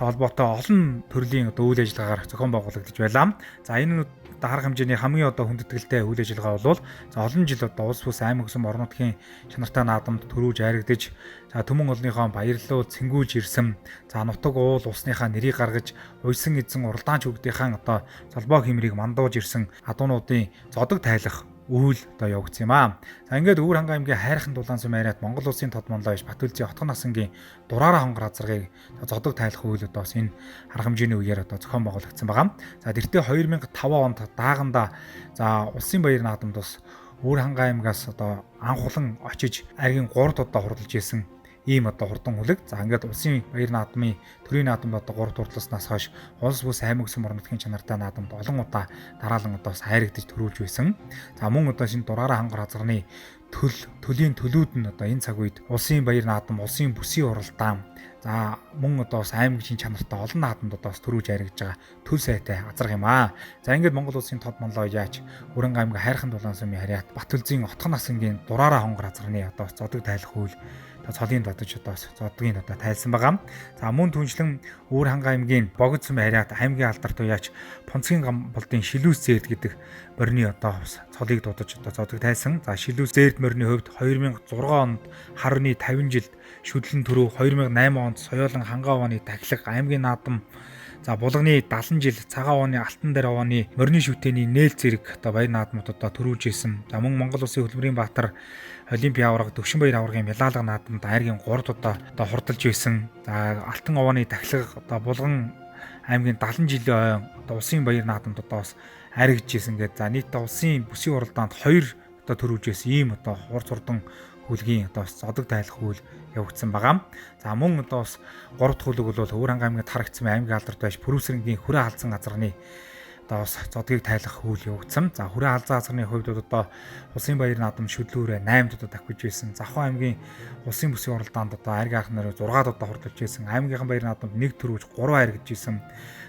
холбоотой олон төрлийн одоо үйл ажиллагаагаар зохион байгуулагдаж байлаа. За энэ арга хэмжээний хамгийн одоо хүндэтгэлтэй үйл ажиллагаа бол за олон жил одоо улс бус аймаг сүм орон нутгийн чанартай наадамд төрүүлж айрагдаж за төмөн олныхоо баярлалууд цэнгүүлж ирсэн. За нутаг уул усныхаа нэрийг гаргаж уйсан эзэн уралдаан чүгдийнхаа одоо залбоо хэмрийг мандууж ирсэн Адуунуудын зодог тайлах үйл одоо явагдсан юм аа. За ингээд Өвөр ханга аймгийн хайрхан дулаан сум айрат Монгол улсын тод монлоо биш Батүлзийн Отгон насангийн дураараа хонгор газарыг зодог тайлах үйл одоо бас энэ арга хэмжээний үеэр одоо зохион байгуулагдсан байгаа. За тэртээ 2005 онд дааганда за улсын баяр наадамд бас Өвөр ханга аймгаас одоо анхулан очиж айргийн 3-д одоо хуралж исэн ийм одоо хурдан хүлэг. За ингээд улсын баяр наадмын төрийн наадамд одоо 3 дурдласнаас хойш улс бус аймаг сүм орон нутгийн чанартай наадамд олон удаа дараалан одоо бас хайрагдаж төрүүлж байсан. За мөн одоо шинэ дураараа хангар газрын төлийн төлүүд нь одоо энэ цаг үед улсын баяр наадам, улсын бүсийн уралдаан за мөн одоо бас аймгийн чанартай олон наадамд одоо бас төрүүлж хайргаж байгаа төл сайтай газар юм аа. За ингээд Монгол улсын тод монлоо яач Өвөр ханга аймгийн хайрхан дулаан сумын харьяат Батүлзийн Отгон насангийн дураараа хонгор газрын одоо зодог тайлах үйл цолын додож одоо зодгийн одоо тайлсан байгаа. За мөн түншлэн Өвөр ханга аймгийн Богд сумын харьяат аймгийн алдарт уяач Понцгийн гам болдын Шилүүс зээрд гэдэг морины одоо цолыг додож одоо зодог тайлсан. За Шилүүс зээрд морины хувьд 2006 онд харны 50 жилд шүдлэн төрөв, 2008 онд Соёолон ханга овооны тахилга аймгийн наадам за булганы 70 жил цагаан овооны алтан дээр овооны морины шүтээний нээл зэрэг одоо баяр наадмууд одоо төрүүлж исэн. За мөн Монгол улсын хөдөлмөрийн баатар Олимпийн аварга Төвшин баяр аваргын медалга наадамд айргийн 3 удаа одоо хурдалж байсан. За алтан овооны тахилга одоо булган аймгийн 70 жилийн ойн одоо улсын баяр наадамд одоо бас айргаж исэн гэдэг. За нийтдээ улсын бүсийн уралдаанд 2 одоо төрүүлж исэн ийм одоо хурц хурдан хүлгийн одоо бас зодог тайлах үйл явагдсан байгаа. За мөн одоо бас 3 дахь хүлэг бол Өвөр ханга аймгийн Тарагцсан аймгийн алдарт байж Пүрүүсрэнгийн хүрээ халдсан газрын одоо бас зодгийг тайлах үйл явагдсан. За хүрээ халдсан газрын хувьд одоо улсын баяр наадам шүдлүүрээ 8 удаа давхиж байсан. Завхан аймгийн улсын бүсийн уралдаанд одоо айргийн анх нарыг 6 удаа хурдалж байсан. Аймгийнхан баяр наадамд 1 төрүүлж 3 айргаж байсан.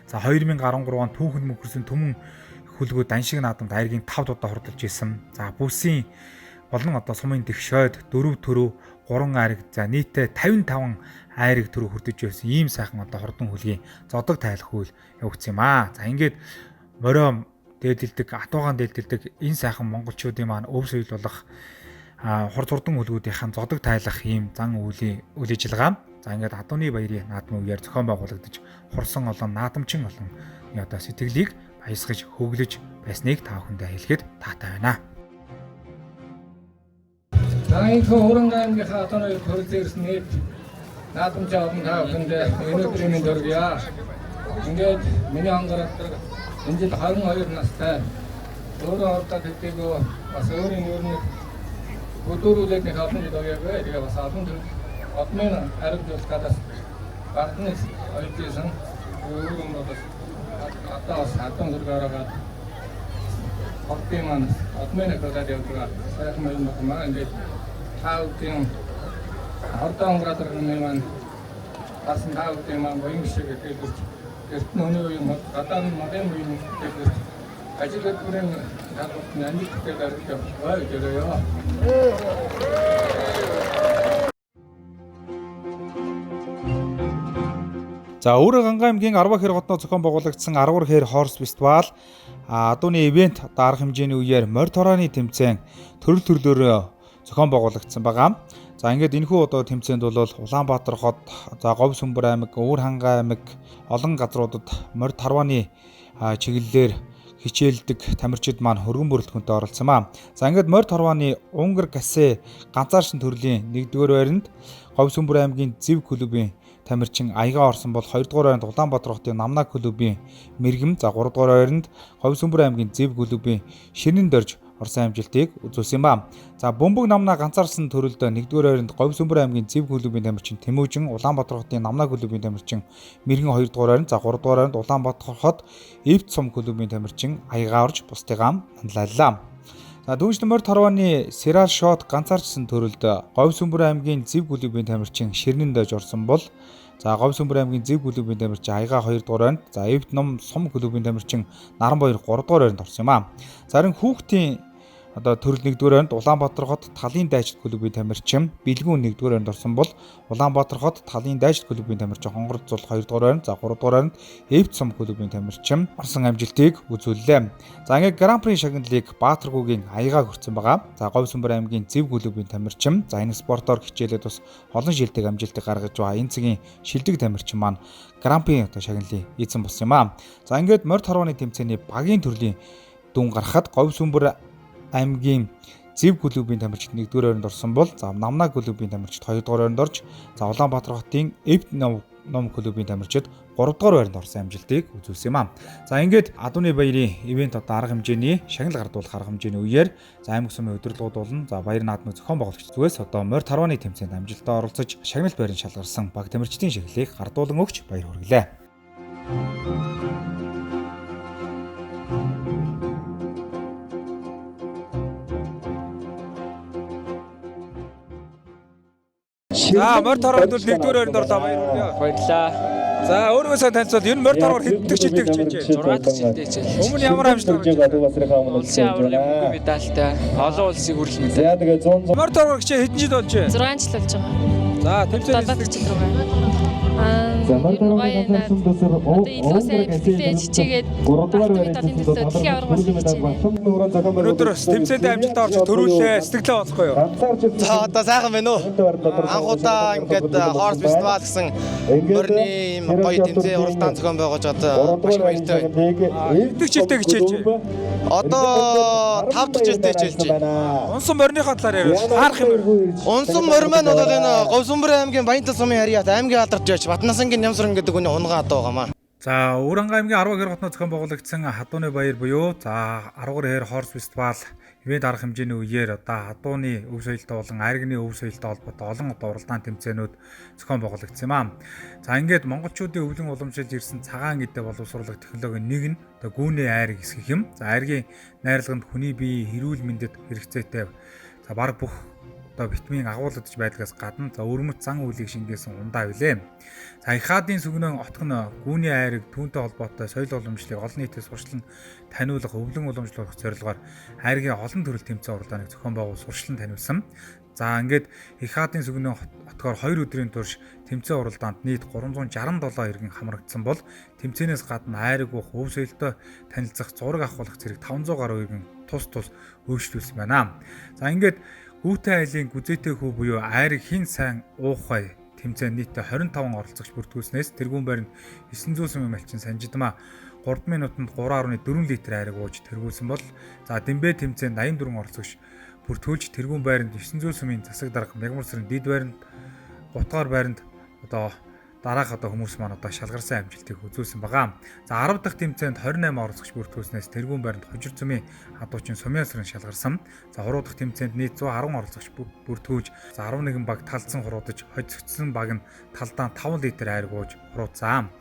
За 2013 онд түүхэнд мөнхөрсөн төмөн хүлгүүд аншиг наадамд айргийн 5 удаа хурдалж байсан. За бүсийн болон одоо сумын тэгшойд 4 төрөв 3 айраг за нийтээ 55 айраг төрөв хүрдэж байсан ийм сайхан одоо хурдан хүлгийн зодог тайлах үйл явагдсан юм аа. За ингээд морио дээдэлдэг, атуугаан дээдэлдэг энэ сайхан монголчуудын маань өв соёл болох хурдан хүлгүүдийн зодог тайлах ийм зан үйл ажиллагаа. За ингээд Адууны баярын наадмын үеэр зохион байгуулагдаж хурсан олон наадамчин олон одоо сэтгэлийг баясгаж хөглөж байсныг та бүхэндээ хэлэхэд таатай байна. Заинхаа Хөрөнгө аймгийнхаа одооны төрөлд ирсэн нийт наадамжаа олон та бүхэндээ өнөөдрийн мэнд хүргье. Ингээд миний ангараад энэ жил 22 настай өөрөө ордоо хэдийгөө бас өөрийн өөрийн өдөрүүлэх нэг олон жил яваа. Тэгээ бас олон жил одмын хариуцлага гадаас гаднаас ойдсан өөрөөр бас одоо бас хатан зүргээрээ Хотын одмын гадаад явдаг сайхан юм байна. Ингээд таавын ордоо онгорын маань асан таавын маань боён шиг гэдэг эртний үеийн гадаад модern үеийн гэдэг ажил бүрийн гадаад нандиктэй дараатай бай görüyor. За Өвөр Хангай аймгийн 10 хэр хотноо зохион байгуулагдсан 10 хэр хорс фестивал адууны ивент одоо арга хэмжээний үеэр морь тороаны тэмцээн төрөл төрлөөрөө зохион байгуулагдсан байгаа. За ингээд энэхүү одоо тэмцээнд бол Улаанбаатар хот, за Говь Сүмбэр аймаг, Өвөр Хангай аймаг олон газруудад морь тарваны чиглэлээр хичээлдэг тамирчид маань хөргөн бүрэлдэхүүнтэй оролцсон маа. За ингээд морь тарваны Унгар Гасе ганцааршин төрлийн 1-р байранд, Говь Сүмбэр аймгийн Зэв клубын тамирчин Аяга орсон бол 2-р байранд Улаанбаатар хотын Намна клубын Мэргэм, за 3-р байранд Говь Сүмбэр аймгийн Зэв клубын Шинэн Дорж орсон амжилтыг үзүүлсэн юм ба. За Бөмбөг Намна ганцаарсан төрөлд 1-р байранд Говь Сүмбэр аймгийн Зэв клубын тамирчин Тэмүүжин, Улаанбаатар хотын Намна клубын тамирчин Мэргэн 2-р байранд, за 3-р байранд Улаанбаатар хот Эвт Сум клубын тамирчин Аяга орж бусдыгаа манлайлаа. За дүүжлэн морь тарваны Сирал шот ганцаарчсан төрөлд Говь Сүмбэр аймгийн Зэв клубын тамирчин Ширнэн Дож орсон бол, за Говь Сүмбэр аймгийн Зэв клубын тамирчин Аяга 2-р байранд, за Эвт Сум клубын тамирчин Наранбаяр 3-р байранд орсон юм а. За харин хүүхдийн одоо төрөл 1-р байранд Улаанбаатар хот Талын дайчид клубын тамирчин Бэлгүүн 1-р байранд орсон бол, Улаанбаатар хот Талын дайчид клубын тамирчин Хонгорд Зул 2-р байранд, за 3-р байранд Эвт Сум клубын тамирчин орсон амжилтыг үзүүллээ. За ингээд Гран-при шагналыг Баатаргүйгийн Аяга хүртсэн байгаа. За Говь Сүмбэр аймгийн Зэв клубын тамирчин, за энэ спортоор хичээлээд бас олон шилдэг амжилтыг гаргаж байгаа энэ цагийн шилдэг тамирчин маань Гран-при одоо шагналыг эзэн болсон юм а. За ингээд морь тарваны тэмцээний багийн төрлийн дүн гарахад Говь Сүмбэр аймгийн Зэв клубын тамирчид 1-р байранд орсон бол, за Намна клубын тамирчид 2-р байранд орж, за Улаанбаатар хотын Эвт Ном клубын тамирчид 3-р байранд орсон амжилтыг үзүүлсэн юм а. За ингээд Адууны баярын ивент одоо арга хэмжээний шагнал гардуулах арга хэмжээний үеэр за аймаг сумын удирдлагууд болон за баяр наадмын зохион байгуулагч зүгээс одоо морь тарваны тэмцээнд амжилттай оролцож шагнал байрын шалгарсан баг тамирчдын шагналыг гардуулан өгч баяр хүргэлээ. За морь тарванд бол 1-р байранд орлоо, баяр хүргэе. Баярлаа. За өөрөөсөө танилцуулъя. Энэ морь тарвар хэддэг жилдэг гэж байна. 6 дахь жилдээ хичээлж. Өмнө ямар амжилт авч байна? Улсын аваргын мөнгө медальтай, олон улсыг хүрэх медаль. Морь тарвар гэж хэдэн жил болж байна? 6 жил болж байгаа. За тэмцээн 7 жил байгаа. Одоо энэ сэтгэлээ чичээгээд 3-р байранд дэлхийн аварга болсон гэж байна. Өнөөдөр тэмцээнд амжилт авч төрүүлээ, сэтгэлээ болохгүй юу? За одоо сайхан байна уу? Анх удаа ингээд хорс фестивал гэсэн морины гоё тэмцээн уралдаан зохион байгуулж одоо маш баяртай байна. Хэддэг жилдээ хичээлж байна? Одоо 5 дахь жилдээ хичээлж байна. Унсан морьныхаа талаар яриа. Харах юм бэ? Унсан морь маань бол энэ Говь Сүмбэр аймгийн Баянтал сумын харьяат аймгийн алдарч яж Батнасангийн Нямсран гэдэг үний унгаа одоо байгаамаа. За Өвөр Хангай аймгийн 10 хэр хотноо зохион байгуулагдсан Хадууны баяр буюу за 10 хэр хорс фестивал ивент арга хэмжээний үеэр одоо Хадууны өв соёлтой болон Айргны өв соёлтой холбоотой олон одоо уралдаан тэмцээнүүд зохион байгуулагдсан юм аа. За ингээд монголчуудын өвлөн уламжилж ирсэн цагаан гэдэг боловсруулах технологийн нэг нь одоо гүүний айрыг хэсгэх юм. За айргийн найрлаганд хүний биеийн эрүүл мэндэд хэрэгцээтэй за баг бүх одоо витамин агуулгадж байдгаас гадна за өрмөц зан үйлийг шингээсэн ундаа билээ. За их хаадын сүгнэн отгоно гүүний айрыг түүнтэй холбоотой соёл уламжлалыг олон нийтэд сурчлан таниулах өвлөн уламжлуулах зорилгоор айргийн олон төрөл тэмцээн уралдааныг зохион байгуул сурчлан таниулсан. За ингээд их хаадын сүгнэн отгоор 2 өдрийн турш тэмцээн уралдаанд нийт 367 иргэн хамрагдсан бол тэмцээнээс гадна айрыг уух өв соёлтой танилцах зураг авахлах зэрэг 500 гаруй иргэн тус өөрчлүүлсэн байна. За ингээд Гүүтэн айлын гүзээтэй хүү буюу айрыг хин сайн уух бай тэмцээн нийтдээ 25 оролцогч бүртгүүлснээс тэргүүн байранд 900 сум малчин Санжидмаа 3 минутанд 3.4 литр айрыг ууж тэргүүлсэн бол за Дембэ тэмцээнд 84 оролцогч бүртгүүлж тэргүүн байранд 900 сумын засаг дарга Мягмар сарын дид байранд 3 дугаар байранд одоо дараах хүмүүс маань шалгарсан амжилтыг үзүүлсэн байгаа. За 10 дахь тэмцээнд 28 оролцогч бүртгүүлснээс тэргүүн байранд Хожир цумын хадуучин Сумьяа Сарын шалгарсан. За 3 дахь тэмцээнд нийт 110 оролцогч бүртгүүлж за 11 баг талцсан хуруудаж хожигдсон баг нь талдаа 5 литр айрг ууж хуруутсан.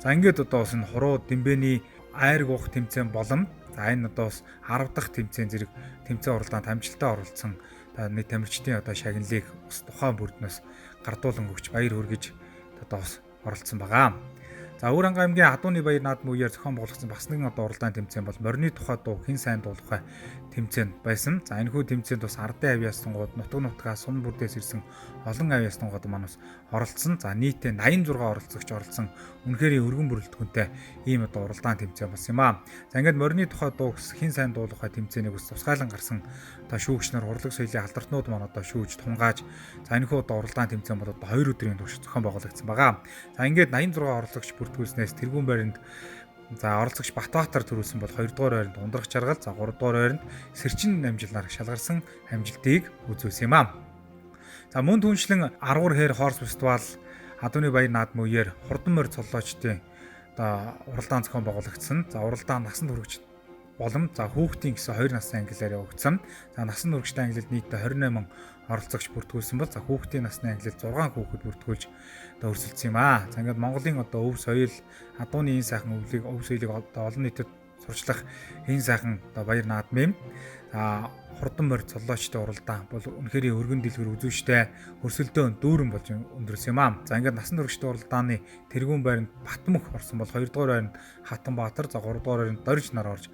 За ингээд бас энэ хуруу Дембэний айрг уух тэмцээн болон за энэ бас 10 дахь тэмцээн зэрэг тэмцээн уралдаанд амжилттай оролцсон нийт тамирчдын шагналыг бас тухайн бүрднээс гардуулан өгч баяр хүргэж бас оролцсон байгаа. За Өвөр хангай аймгийн Хадууны баяр наадмын үеэр зохион байгуулагдсан бас нэгэн уралдаан тэмцээн бол морины тухай дуу хэн сайн дуулахай тэмцээн байсан. За энэ хүү тэмцээнд бас ардын авиас тунгууд, нутаг нутгаас сум бүрдээс ирсэн олон авиас тунгууд маань бас оролцсон. За нийтээ 86 оролцогч оролцсон. Үнэхээр өргөн бүрэлдэхүүнтэй ийм уралдаан тэмцээн болсон юм аа. За ингээд морины тухай дуу хэн сайн дуулахай тэмцээнийг бас тусгайлан гарсан шүүгч нар урлаг соёлын алдартнууд маань шүүж тунгааж за энэ хүү уралдаан тэмцээн бол 2 өдрийн турш зохион байгуулагдсан байгаа. За ингээд 86 оролцогч бүртгүүлснээс тэргүүн байранд за оролцогч Батбаатар төрүүлсэн бол 2 дугаар байранд Ундрах Жаргал, за 3 дугаар байранд Сэрчин намжилнаар шалгарсан амжилтыг үзүүлсэн юм аа. За мөн түншлэн 10 хээр хорс фестивал Хадууны баяр наадмын үеэр хурдан морь цоллоочдын уралдаан зохион байгуулагдсан. За уралдаан насанд хүрэгч болон за хүүхдийн гэсэн 2 насны ангиллаар явагдсан. За насанд хүрэгчтэй ангилалд нийтдээ 28 оролцогч бүртгүүлсэн бол за хүүхдийн насны ангилалд 6 хүүхэд бүртгүүлж өрсөлдсөн юм аа. За ингээд Монголын өв соёл Хадууны энэ сайхан өв соёлыг олон нийтэд сурчлах энэ сайхан баяр наадмын хурдан морь цоллоочтой уралдаан бол үнэхээр өргөн дэлгэр үзүүштэй өрсөлдөөн дүүрэн болж өндөрлсөн юм аа. За ингээд насанд хүрэгчтэй уралдааны тэргүүн байранд Батмөх орсон бол 2 дугаар байранд Хатанбаатар, за 3 дугаар байранд Дорж нар орж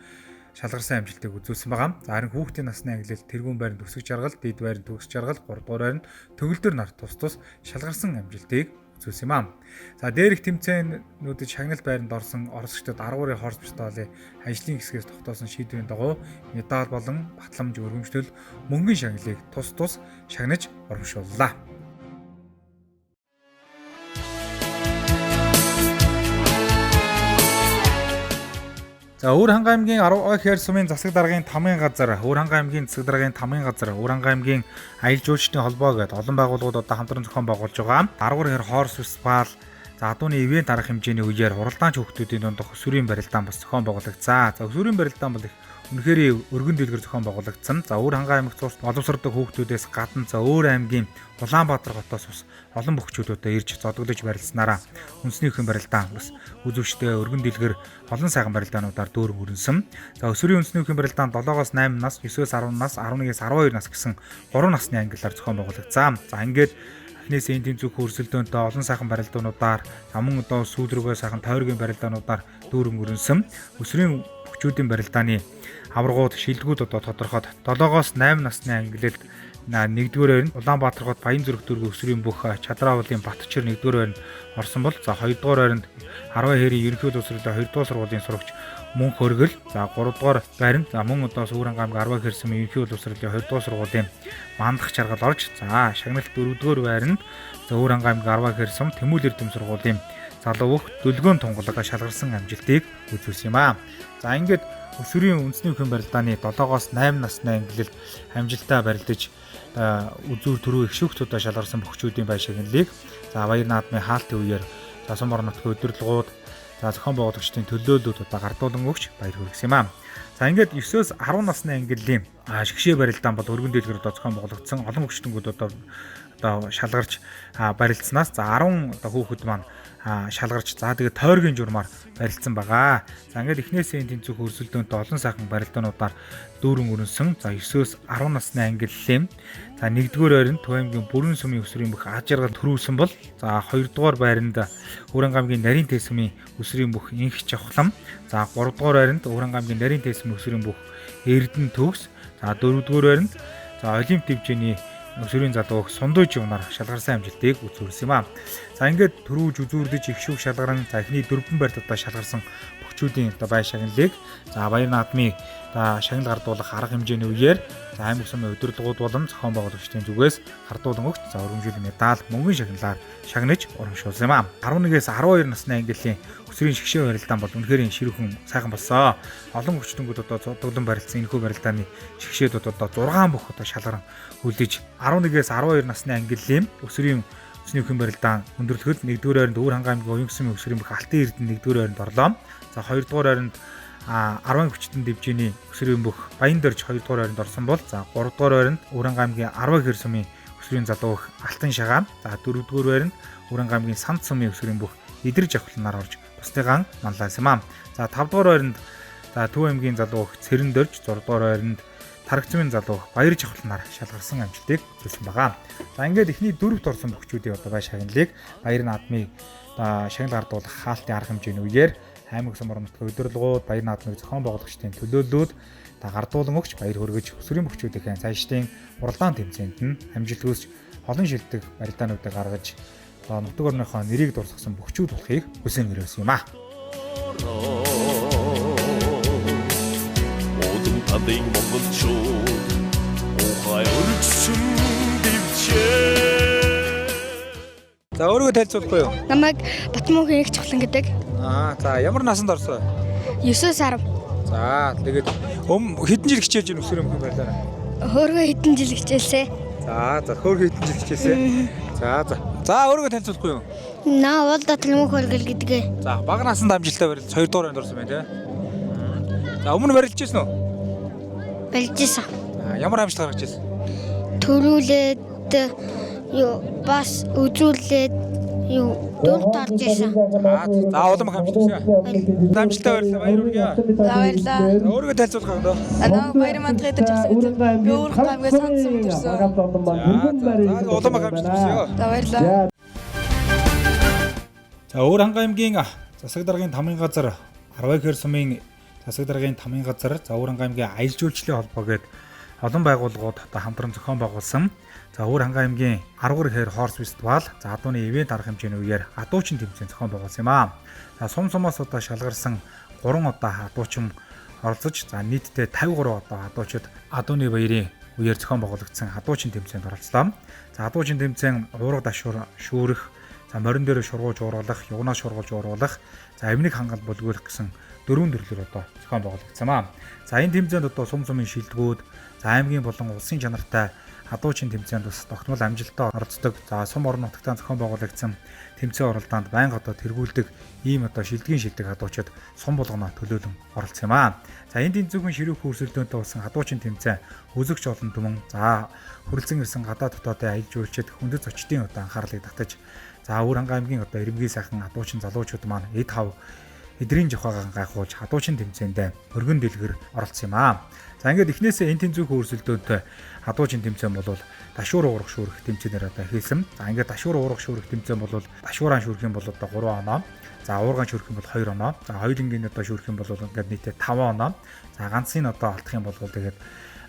шалгарсан амжилтыг үзүүлсэн байгаа. За харин хүүхдийн насны ангилалд тэргүүн байранд Өсөг Жаргал, дид байранд Төгс Жаргал, 3 дугаар байранд Төгөлдөр нар тус шалгарсан амжилтыг үзүүлсэн юм аа. За дээрх тэмцээнүүдэд шагналт байранд орсон оролцогчдод 10 хорс фестивалийн ажлын хэсгээс тогтоосон шийдвэрийн дагуу медаль болон батламж өргөмжлөл мөнгөн шагналыг тус шагнаж урамшууллаа. За Өвөр хангай аймгийн 10 хээр сумын засаг даргын тамгын газар, Өвөр хангай аймгийн засаг даргын тамгын газар, Өвөр хангай аймгийн аялал жуулчдын холбоо гэдэг олон байгууллагууд хамтран зохион байгуулж байгаа. 10 хээр хорс фестивал за Хадууны ивент арга хэмжээний үеэр хуралдаанч хүүхдүүдийн дунд өсвөрийн барилдаан бас зохион байгуулагдсан. За өсвөрийн барилдаан бол үнэхээр өргөн дэлгэр зохион байгуулагдсан. За Өвөр хангай аймагт боловсрдог хүүхдүүдээс гадна за өөр аймгийн Улаанбаатар хотоос бас олон бөхчүүдүүдээ ирж зодоглож барилснараа үндэснийхэн барилдаан бас үзүүштэй өргөн дэлгэр олон сайхан барилдаануудаар дүүрэн өрнсөн. За өсвөрийн үндэснийхэн барилдаан 7-8 нас, 9-10 нас, 11-12 нас гэсэн 3 насны ангиллаар зохион байгуулагдсан. За ингээд эхнээс энд тэнцвэх хөрсөлдөөнтэй олон сайхан барилдаануудаар мөн сүүл рүүгээ сайхан тойргийн барилдаануудаар дүүрэн өрнсөн. Өсвөрийн бөхчүүдийн барилдааны аваргууд шилдэгүүд тодорхойд 7-8 насны ангиллалд 1-р байранд Улаанбаатар хот Баян зүрх дүүргийн өсвөрийн бүх Чадраавлын Батчир 1-р байранд орсон бол за 2-р байранд 10 хэрийн ерөнхий боловсролын 2-р сургуулийн сурагч Мөн Хөргөл, за 3-р байранд за мөн Өвөр хангай аймгийн 10 хэрсэн ерөнхий боловсролын 2-р сургуулийн Мандах Жаргал орж за шагналт 4-р байранд за Өвөр хангай аймгийн 10 хэрсэн Тэмүүл Эрдэм сургуулийн залуу хөх Дөлгөөн тунгалаг шалгарсан амжилтыг үзүүлсэн юм аа. За ингээд өсвөрийн үндэсний хөрөнгө барилдааны 7-8 насны ангиллалд амжилттай барилдаж үзүүр төрөө их шүүгтүүдэд шалгарсан бөхчүүдийн баяр шагналыг за баяр наадмын хаалтын үеэр за Сумбар нутгийн удирдлагууд за зохион байгуулагчдын төлөөллүүд гардуулан өгч баяр хүргэсэн юм аа. За ингээд 9-өөс 10 насны ангиллалын шгшээ барилдаан бол өргөн дэлгэрээр зохион байгуулагдсан олон бөхчтөнгүүд шалгарч барилдсанаас за 10 хүүхэд маань шалгарч за тэгээд тойргийн журмаар барилдсан байгаа. За ингээд эхнээсээ тэнцвэх хөрсөлдөөнтэй олон сайхан барилдаануудаар дүүрэн өрнсөн. За 9-өөс 10 насны ангиллалын за 1-р байранд Төв аймгийн Бүрэн сумын өсвөрийн бүх Аз жаргал төрүүлсэн бол за 2-р байранд Өвөр хангай аймгийн Нарийн Тэсмийн өсвөрийн бүх Инх Жавхлам, за 3-р байранд Өвөр хангай аймгийн Нарийн Тэсмийн өсвөрийн бүх Эрдэнэ Төгс, за 4-р байранд за Олимп дэвжээний өсвөрийн залууг Сундууж юмнаар шалгарсан амжилтыг үзүүлсэн юм аа. За ингээд төрүүж үзүүрлэж их шүүх шалгаран за эхний 4 байртуудаа шалгарсан бөхчүүдийн одоо бай шагналыг за баяр наадмыг шагнал гардуулах арга хэмжээний үеэр за аймаг сумын удирдлагууд болон зохион байгуулагчдын зүгээс гардуулан өгч за өргөмжлөлийн медаль мөнгөн шагналаар шагнаж урамшуулсан юм аа. 11-ээс 12 насны ангиллын өсвөрийн шгшээ барилдаан бол үнэхээр ширүүхэн сайхан болсон. Олон хүчтэнгүүд одоо дуглан барилдсан энэхүү барилдааны шгшээдүүд одоо 6 бүх одоо шалгаран хүлээж 11-ээс 12 насны ангиллын өсвөрийн өсвөрийн бүхэн барилдаан өндөрлөхөд 1-р ойронд Өвөр ханга аймгийн уян сүмийн өсвөрийн бүх Алтан Эрдэнэ 1-р ойронд орлоо. За 2-р ойронд Арван хүчтэн дэвжээний өсвөрийн бүх Баян Дорж 2-р ойронд орсон бол за 3-р ойронд Өвөр ханга аймгийн Арван хэр сумын өсвөрийн залуу Алтан Шагаан за 4-р ойронд Өвөр ханга аймгийн Самт сумын өсвөрийн бүх Идэрж авхланаар орж бусдыгаан манлайлсан юм аа. За 5-р ойронд за Төв аймгийн залуу Цэрэн Дорж 6-р ойронд Тарагцмын залуу Баяр Жавхланаар шалгарсан амжилтыг үзүүлсэн байгаа. За ингээд эхний 4-т орсон бөхчүүдийн одоо бай шагналыг Баяр наадмыг шагнал гардуулах хаалтын арга хэмжээний үеэр аймаг сум орон нутгийн удирдлагууд Баяр наадмыг зохион байгуулагчдын төлөөллүүд гардуулан өгч баяр хүргэж өсвөрийн бөхчүүдийн цаашдын уралдаан тэмцээнд нь амжилт үүсч олон шилдэг барилдаануудыг гаргаж нутаг орныхоо нэрийг дурсгасан бөхчүүд болохыг хүсэн мөрөөс юм аа. Адын монголчууд ухаан өргөсөн дэвчээ. За өөрийгөө танилцуулахгүй юу? Намайг Батмун Хэнх Чухлан гэдэг. За ямар насанд орсон? 9 сар. За тэгээд хэдэн жил хичээж байна өсвөрийн бүхэн барилдаа? Хөөргөө хэдэн жил хичээлсэ. За хөөргөө хэдэн жил хичээсэ. За өөрийгөө танилцуулахгүй юу? Наа Волда Талмын хөргөл гэдгээ. За бага насанд амжилттай барилж 2-р ойронд орсон байна тий. За өмнө барилж ирсэн үү? Барилжсэн. Ямар амжилт гаргаж ирсэн? Төрүүлээд бас үзүүлээд дөрөлт орж ирсэн. За улам их амжилт хүсье. Амжилттай баярлалаа. Баяр хүргэе. За баярлалаа. Өөрийгөө танилцуулах юм доо. Намайг Баяр Мандрыг гэж хэлсэн. Би Өвөр ханга аймгийн Самт сумд ирсэн. За улам их амжилт хүсье. За баярлалаа. За Өвөр ханга аймгийн засаг даргын тамгын газар Арвайхэр сумын засаг даргын тамгын газар за Өвөр ханга аймгийн аялал жуулчлалын холбоо гээд олон байгууллагууд одоо хамтран зохион байгуулсан. За Өвөр ханга аймгийн 10 хэр хорс фестивал за адууны ивент арга хэмжээний үеэр адуучин тэмцээн зохион байгуулсан юм аа. За сум сумаас одоо шалгарсан 3 одоо адуучин оролцож за нийтдээ 53 одоо адуучид адууны баярын үеэр зохион байгуулагдсан адуучин тэмцээнд оролцлоо. За адуучин тэмцээн уурга дашуур шүүрэх за морин дээр шургуулж ууруулах, юунаас шургуулж ууруулах, за амниг хангал бүлгүүлэх гэсэн 4 төрлөөр одоо зохион байгуулагдсан маа. За энэ тэмцээнд одоо сум сумын шилдэгүүд, за аймгийн болон улсын чанартай адуучин тэмцээнд бас тогтмол амжилттай оролцдог. За сум орон нутагтаа зохион байгуулагдсан тэмцээн оролдоонд байнга одоо тэргүүлдэг ийм одоо шилдэг адуучид сум болгоно төлөөлөн оролцсон юм аа. За энэ тэмцээний ширүүх хөрсөлдөөнтэй болсон адуучин тэмцээн үзэгч олон түмэн за хүрэлцэн ирсэн гадаад дотоодын аялал жуулчид хүндэт зочдын одоо анхаарлыг татаж за Өвөр ханга аймгийн одоо ирэмгий сайхан адуучин залуучууд маань эд хав эдрийн жохоогоо гайхуулж адуучин тэмцээнд өргөн дэлгэр оролцсон юм аа. За ингээд эхнээсээ энэ тэмцээн хөрсөлдөөнтэй адуучин тэмцээн бол дашуур уурах шүүрэх тэмцээнээр одоо хийсэн. За ингээд дашуур уурах шүүрэх тэмцээн бол дашуурaan шүүрэх юм бол одоо 3 оноо. За уургаан шүүрэх юм бол 2 оноо. За хоёулангийн одоо шүүрэх юм бол ингээд нийтээ 5 оноо. За ганцын одоо алдах юм бол тэгээд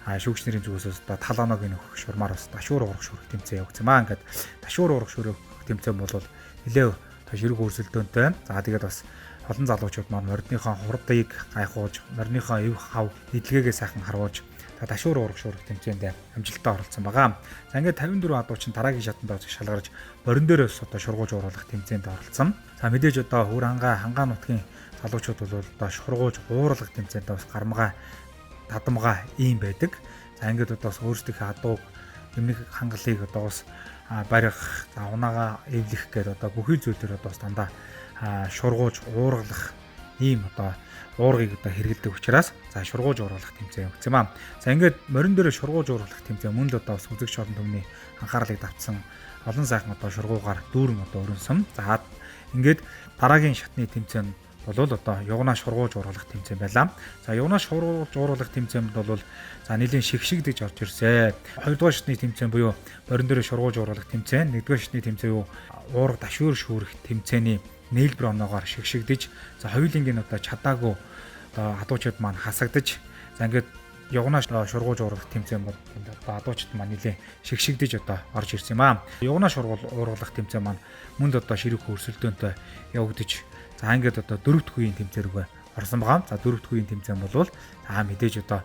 шүүгч нарын зүгээс одоо тал оноог нөхөх шурмаар бас дашуур уурах шүүрэх тэмцээн явагдсан маа. Ингээд дашуур уурах шүүрэх тэмцээн бол нэлээ ширүүх хөрсөлдөөнтэй. За тэгээд бас олон залуучууд маань мордныхоо хурдыг гайхуулж, мордныхоо ив хав эдлэгээгээ сайхан харуулж, дашуур уурах шүүрэх тэмцээнд амжилттай оролцсон байгаа. За ингээд 54 адуучин дараагийн шатанд шалгарч морин дээрээс одоо шургуулж ууруулах тэмцээнд оролцсон. За мэдээж одоо Өвөр ханга нутгийн залуучууд бол одоо шургуулж ууруулах тэмцээнд бас гармгаа тадамгаа ийм байдаг. За ингээд одоо өөрсдийнхөө адууг эмнэг хангалыг одоо бас барих, за унаага эвлэх гэдэг одоо бүхий зүйл төр одоо дандаа шургуулж уургалах ийм одоо уургыг одоо хэрэгэлдэг учраас за шургуулж ууруулах тэмцээн өгсөн юм аа. За ингээд морин дээр шургуулж ууруулах тэмцээн мөн л одоо бас үзэгч олон түмний анхаарлыг татсан олон сайхан одоо шургуугаар дүүрэн одоо өрнсөн. За ингээд дараагийн шатны тэмцээн бол одоо юунаа шургуулж ууруулах тэмцээн байлаа. За юунаа шургуулж ууруулах тэмцээнд бол за нэлийн шигшигдэж орж ирсэн. 2 дугаар шатны тэмцээн буюу морин дээр шургуулж ууруулах тэмцээн, 1 дугаар шатны тэмцээн юу уурга дашуур шүүрэх тэмцээний нээлбэр оноогоор шигшигдэж за хоёулангийн одоо чадаагүй одоо адуучууд маань хасагдаж за ингээд юунаа шургуулж ууруулах тэмцээн бол одоо адуучууд маань нэлээ шигшигдэж одоо орж ирсэн юм аа. Юунаа ууруулах тэмцээн маань мөнд одоо ширүүх хөрсөлдөөнтэй явагдаж за ингээд одоо 4 дахь үеийн тэмцээн рүүгээ орсон байгаа. За дөрөвдүгээр тэмцээн бол за мэдээж одоо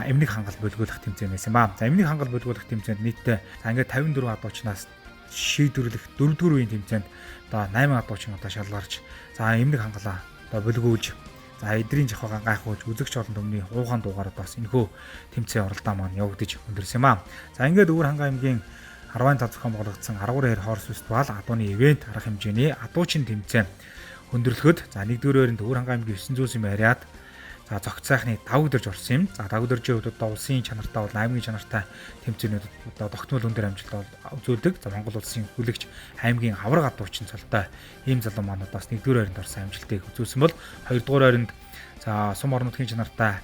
эмнэг хангал бөлгүүлэх тэмцээн байсан ба. За эмнэг хангал бөлгүүлэх тэмцээнд нийтдээ за ингээд 54 адуучнаас шийдвэрлэх дөрөвдүгээр үеийн тэмцээнд одоо 8 адуучин одоо шалгарч за эмнэг хангалаа одоо бөлгүүлж за эдрийн жавхагаа гайхуулж үзэгч олон төмний хуугаан дуугаар одоо бас энэхүү тэмцээн оролдоо маань явагдаж хүндэрсэн юм аа. За ингээд Өвөр хангай аймгийн 15 зохион байгуулагдсан 13 хорс фестивал адууны ивент арга хэмжээний адуучин тэмцээн хөндөрлөхөд за 1-р өрөнд Өвөр хангай аймгийн 900 сум ариад за зогц сайхны давг дөрж орсон юм. За давг дөржийн хувьд одоо улсын чанартай бол аймгийн чанартай тэмцээнүүд одоо тогтмол өндөр амжилт үзүүлдэг. За Монгол улсын хүлэгч аймгийн авраг адуучин цолтой ийм залуу маань одоо бас 1-р өрөнд орсон амжилтыг үзүүлсэн бол 2-р өрөнд за сум орон нутгийн чанартай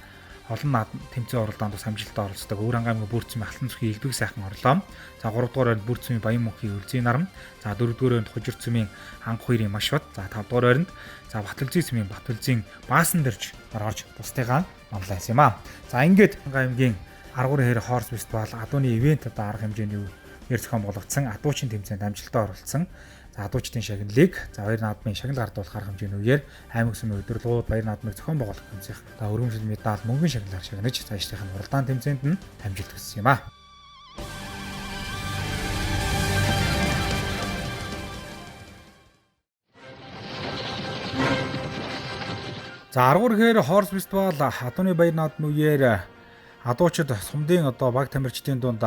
олон тэмцээн оролдоонд бас амжилттай оролцдог Өвөр хангай аймгийн Бүрцмийн Алтан зүрхийн элбэг сайхан орлоо. За 3-р өрөнд Бүрцмийн Баян мөнхийн Үлзий нарам, за 4-р өрөнд Хужирцмийн Анх хоёрын маш бат, за 5-р өрөнд за Батүлзий цэмийн Батүлзийн Баасан дэрж орж бусдыгаа манлайсан юм аа. За ингээд хангай аймгийн 13 хорс фестивал адууны ивент одоо арга хэмжээний зохион болгогдсон адуучин тэмцээнд амжилттай оролцсон. За адуучдын шагналыг за Баяр наадмын шагнал гардуулах арга хэмжээний үеэр аймаг сүмийн удирдлагууд Баяр наадмыг зохион байгуулах тэмцээх за өргөмжлөл медаль мөнгөн шагналаар шагнаж цаашдын уралдаан тэмцээнд нь амжилт хүссэн юм аа. За 13-р хорс фестивал адууны Баяр наадмын үеэр адуучид сумдын одоо баг тамирчдын дунд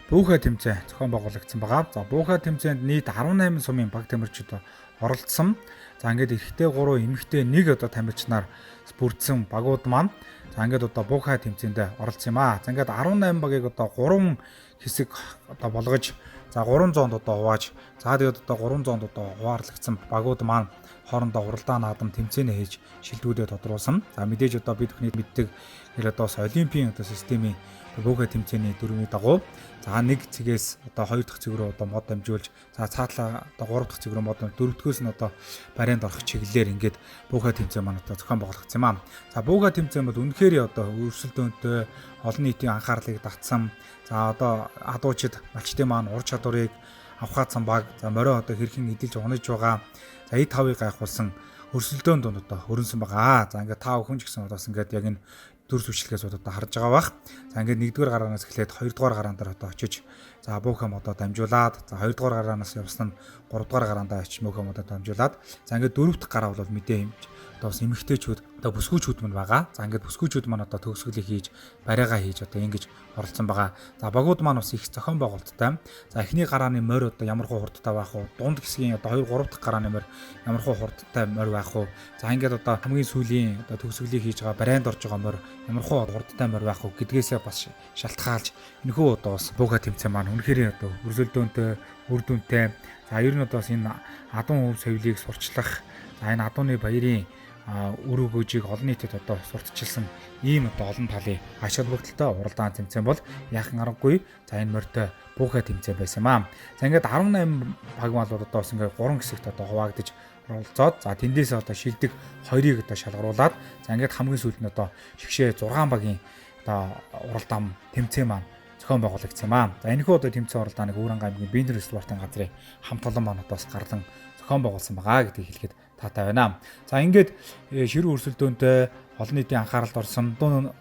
буухай тэмцээн зохион байгуулагдсан байгаа. За буухай тэмцээнд нийт 18 сумын баг тамирчид оролцсон. За ингээд эрэгтэй 3, эмэгтэй 1 одоо тамирчнаар бүрдсэн багууд маань за ингээд одоо буухай тэмцээнд оролцсон юм аа. За ингээд 18 багийг одоо 3 хэсэг одоо болгож за 300-д одоо хувааж за тэгээд одоо 300-д одоо хуваарлагдсан багууд маань хоорондоо уралдаан наадам тэмцээнэ хийж шилдэгүүдээ тодруулсан. За мэдээж одоо бид бүхний мэддэг нэр одоо олимпийн одоо системийн буухай тэмцээний дөрвийн дагуу за нэг цэгээс одоо 2 дахь цэг рүү одоо мод дамжуулж за цаатлаа одоо 3 дахь цэг рүү мод 4 дөхөөс нь одоо барианд орох чиглэлээр ингээд буухай тэмцээн маань одоо зохион байгуулагдсан юм аа. За буухай тэмцээн бол үнэхээр одоо өрсөлдөөнтэй олон нийтийн анхаарлыг татсан. За одоо адуучид малчтын маань ур чадварыг авахаацсан баг за морио одоо хэрхэн эдэлж унаж байгаа за эд тавыг гайхуулсан өрсөлдөөн донд одоо хөрөнсөн байгаа. За ингээд та бүхэн ч гэсэн бас ингээд яг энэ төр сүчлэгээс одоо харж байгаа бах. За ингээд 1-р гараанаас эхлээд 2-р гараан дээр одоо очиж за буухай модоо дамжуулаад за 2-р гараанаас явсан нь 3-р гараандаа очиж буухай модоо дамжуулаад за ингээд 4-р гараа бол мэдээ юм одоо бас эмэгтэйчүүд одоо бүсгүүчүүд мань байгаа. За ингээд бүсгүүчүүд маань одоо төгсгөлийг хийж бариагаа хийж одоо ингэж оролцсон байгаа. За багууд маань бас их зохион байгуулалттай. За эхний гарааны морь одоо ямар хуу хурдтай байх вэ? Дунд хэсгийн одоо 2-3 дахь гарааны морь ямар хуу хурдтай морь байх вэ? За ингээд одоо хамгийн сүүлийн одоо төгсгөлийг хийж байгаа барианд орж байгаа морь ямар хуу хурдтай морь байх вэ гэдгээсээ бас шалтгаалж энэхүү одоо бас буухай тэмцээн маань үнэхээр одоо өрсөлдөөнтэй, үр дүнтэй. За ер нь одоо бас энэ адуун хөв соёлыг сурчлах, за энэ адууны баярын үр өгөөжийг олон нийтэд одоо сурталчилсан ийм одоо олон талын ач холбогдолтой уралдаан тэмцээн бол яахан аргагүй за энэ морьтой буухай тэмцээн байсан юм аа. За ингээд 18 баг мал бол одоо бас ингээд 3 хэсэгт одоо хуваагдаж оролцоод за тэндээс одоо шилдэг 2-ыг одоо шалгаруулад за ингээд хамгийн сүүлд нь одоо шигшээ 6 багийн одоо уралдаан тэмцээн маань зохион байгуулагдсан юм аа. За энэхүү одоо тэмцээн уралдааныг Өвөр хангай аймгийн Бээнтэр спортын газрын хамт олон маань одоо бас гарлан зохион байгуулсан байгаа гэдгийг хэлэхэд таатай байна. За ингээд ширүү өрсөлдөөнтэй олон нийтийн анхааралд орсон дууны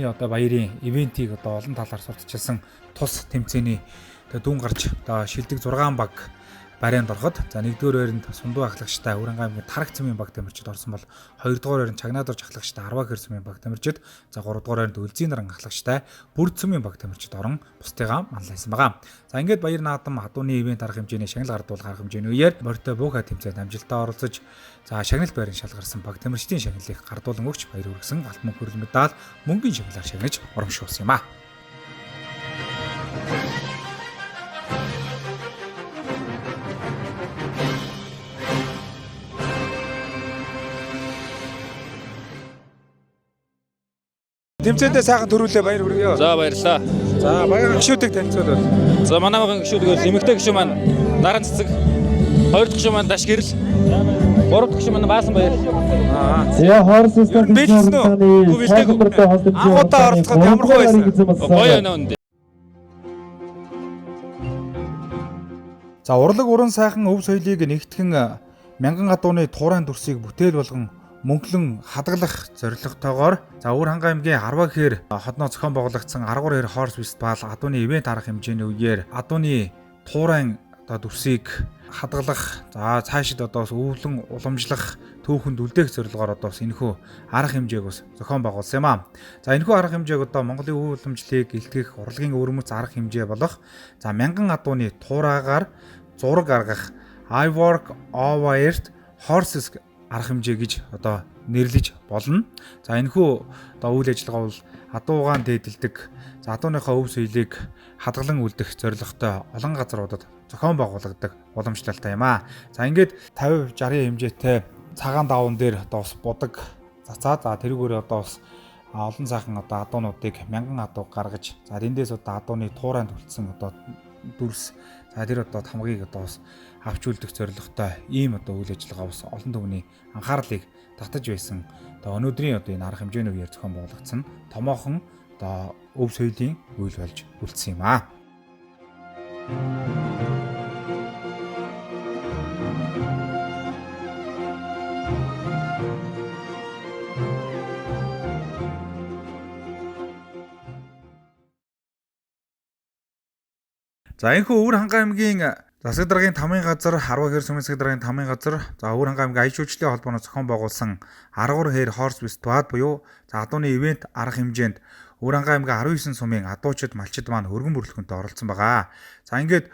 одоо баярын ивентийг одоо олон талаар сурталчилсан тус тэмцээний дүн гарч одоо шилдэг 6 баг барианд ороход за 1-р өрөнд Сундуу ахлагчтай Өвөр хангай аймгийн Тараг цэмийн баг тамирчид орсон бол 2-р өрөнд Чагнаадорж ахлагчтай Арваа хэрсмийн баг тамирчид за 3-р өрөнд Үлзий наран ахлагчтай Бүрцмийн баг тамирчид орон бусдыгаа манлайсан байгаа. За ингээд Баяр наадам адууны ивент арга хэмжээний шагнал гардуулах арга хэмжээний үеэр морьтой буухай тэмцээнд амжилттай оролцож за шагналт байрын шалгарсан баг тамирчдын шагналыг гардуулан өгч баяр хүргэсэн алтан мөнх медаль мөнгөний шагналаар шагнаж урамшуулсан юм аа. Тэмцээндээ сайхан төрүүлээ баяр хүргэе. За баярлалаа. За багийн гишүүдийг танилцуулбал. За манай багийн гишүүд гэвэл эмэгтэй гишүү маань Наран цэцэг, 2 дахь гишүү маань Даш гэрэл, 3 дахь гишүү маань Баасан баяр. Яа хоорсоос анхудаа оролцоход ямар хөө байсан? Гоё өнөө. За урлаг уран сайхан өв соёлыг нэгтгэн мянган адууны туурайн дүрсийг бүтээл болгон мөнгөлөн хадгалах зорилготойгоор за Өвөр хангай аймгийн Арваа гэхээр хотноо зохион байгуулагдсан 13 Horse Festival адууны ивент арга хэмжээний үеэр адууны туурайн дүрсийг хадгалах за цаашид одоо өвлөн уламжлах түүхэнд үлдээх зорилгоор одоо энэхүү арга хэмжээг бас зохион байгуулсан юм аа. За энэхүү арга хэмжээг одоо Монголын өв уламжлалыг илтгэх урлагийн өвөрмөц арга хэмжээ болох за мянган адууны туураагаар зураг гаргах I work over horses арга хэмжээ гэж одоо нэрлэж болно. За энэхүү одоо үйл ажиллагаа бол адуугаан дээдэлдэг за адууныхаа өв соёлыг хадгалан үлдэх зорилготой олон газруудад зохион байгуулагддаг уламжлалтай юм аа. За ингээд 50 60 хэмжээтэй цагаан даван дээр одоо бас будаг цацаа за тэрүүгээр одоо бас олон сайхан одоо адуунуудыг мянган адуу гаргаж за эндээс одоо адууны туурайнд үлдсэн одоо дүрс за тэр одоо тамгыг одоо бас авч үлдэх зорилготой ийм одоо үйл ажиллагаа бас олон түвний анхаарлыг татаж байсан. Одоо өнөөдрийн одоо энэ арга хэмжээний үеэр зохион байгуулагдсан томоохон одоо өв соёлын үйл болж үлдсэн юм аа. За энэхүү Өвөр хангай аймгийн засаг даргын тамгын газар, Арваа хэр сүмийн засаг даргын тамгын газар, за Өвөр хангай аймгийн аяж үйлчлэлийн холбооноос зохион байгуулсан 13 Horse Festival буюу за адууны ивент арга хэмжээнд Өвөр хангай аймгийн 19 сумын адуучид, малчид маань хөргөн бүрэлдэхүүнтэй оролцсон байгаа. За ингээд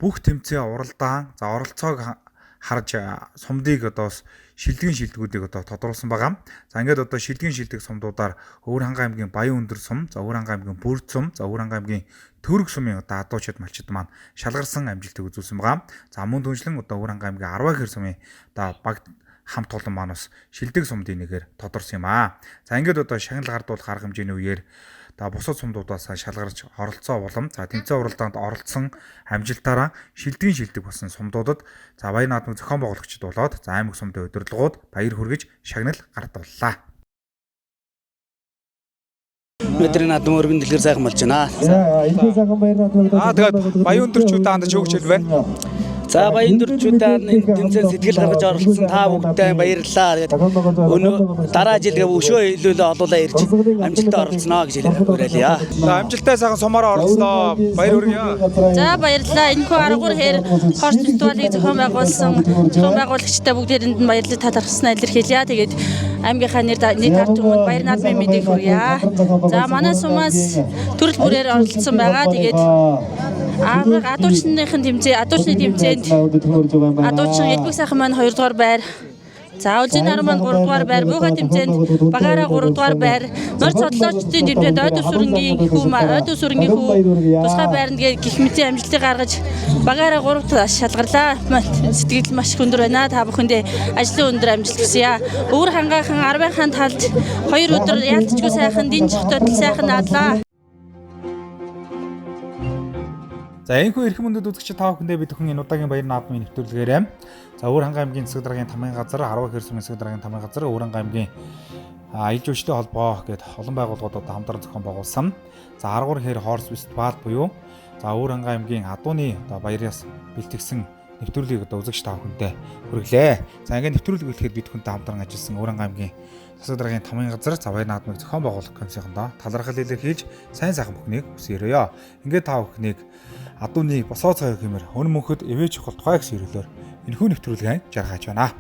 бүх тэмцээн уралдаан, за оролцоог харж сумдыг одоо шилдэгэн шилдэгүүдийг одоо тодруулсан байгаа. За ингээд одоо шилдэгэн шилдэг сумдуудаар Өвөр хангай аймгийн Баян өндөр сум, за Өвөр хангай аймгийн Бүрд сум, за Өвөр хангай аймгийн Төрөг сумын одоо адуучид малчид маань шалгарсан амжилтыг үзүүлсэн байгаа. За мөн түншлэн одоо Өвөр хангай аймгийн Арваа хэр сумын одоо баг хамт олон маань бас шилдэг сумдын нэгээр тодорсон юм аа. За ингээд одоо шагнал гардуулах арга хэмжээний үеэр бусад сумдуудаас шалгарч оролцоо болом за тэмцээн уралдаанд оролцсон амжилтаараа шилдэгэн шилдэг болсон сумдуудад за Баян наадмын зохион байгуулагчид болоод за аймаг сумдын удирдлагууд баяр хүргэж шагнал гардууллаа. Өдрийн наадмын өргөн дэлгэр сайхан болж байна. Тэгээд Баян өндөрчүүд хандаж өгч хэлвэ. За Баян өндөрчүүдэд тэмцээн сэтгэл гаргаж оролцсон та бүхэнд баярлалаа. Өнөө дараа жил өшөө илүүлээ олуулаа ирж амжилтанд оролцсноо гэж уриалъя. За амжилттай сайхан сумаараа оролцлоо. Баяр хүргэе. За баярлалаа. Энэхүү 13 хэр Horse Festival-ыг зохион байгуулагчтай бүгдээрэнд нь баярлалаа талархснаа илэрхийлье. Тэгээд аймгийнхаа нийт ард түмэнд баяр наадмын мэдээг хүргье. За манай сумаас төрөл бүрээр оролцсон байгаа. Тэгээд адуучны тэмцээнд адуучин Элбэг сайхан маань 2 дугаар байр. За Улжин нар маань 3 дугаар байр, буйга тэмцээнд багаараа 3 дугаар байр. Норц судлаачдын тэмцээнд ойдос сүрэнгийн хүү тусгай байранд гэх мэт амжилтыг гаргаж багаараа 3 шалгарлаа. Сэтгэл маш өндөр байна. Та бүхэндээ ажлын өндөр амжилт хүсье. Өвөр хангайхан Арвынхаа талд 2 өдөр яалтчгүй сайхан динж хотод сайхан наадлаа. За энэхүү эрхэм мөндөд үзэгч та бүхэндээ бид бүхэн энэ удаагийн баяр наадмын нэвтрүүлгээрээ за Өвөр хангай аймгийн засаг даргын тамгын газар, Арваа хэр сүмийн засаг даргын тамгын газар, Өвөр хангай аймгийн аялал жуулчлалын холбоо гэдэг олон байгууллагуудад хамтран зохион байгуулсан. За 13 хэр Horse Festival буюу за Өвөр хангай аймгийн адууны одоо баяраас бэлтгэсэн нэвтрүүлгийг одоо үзэгч та бүхэндээ хүргэлээ. За ингээд нэвтрүүлэг бэлтгэхэд бид бүхэнтэй хамтран ажилласан Өвөр хангай аймгийн засаг даргын тамгын газар за баяр наадмыг зохион байгуулах комиссийнхандаа талархал илэрхийлж сайн сайхан бүхнийг хүсээрээ. Ингээд та бүхнийг адууны босоо цай хэмээр өн мөнхөд эвэж чухал тухай гэсэн ирүүлээр энэхүү нэвтрүүлгийг жаргаж байна.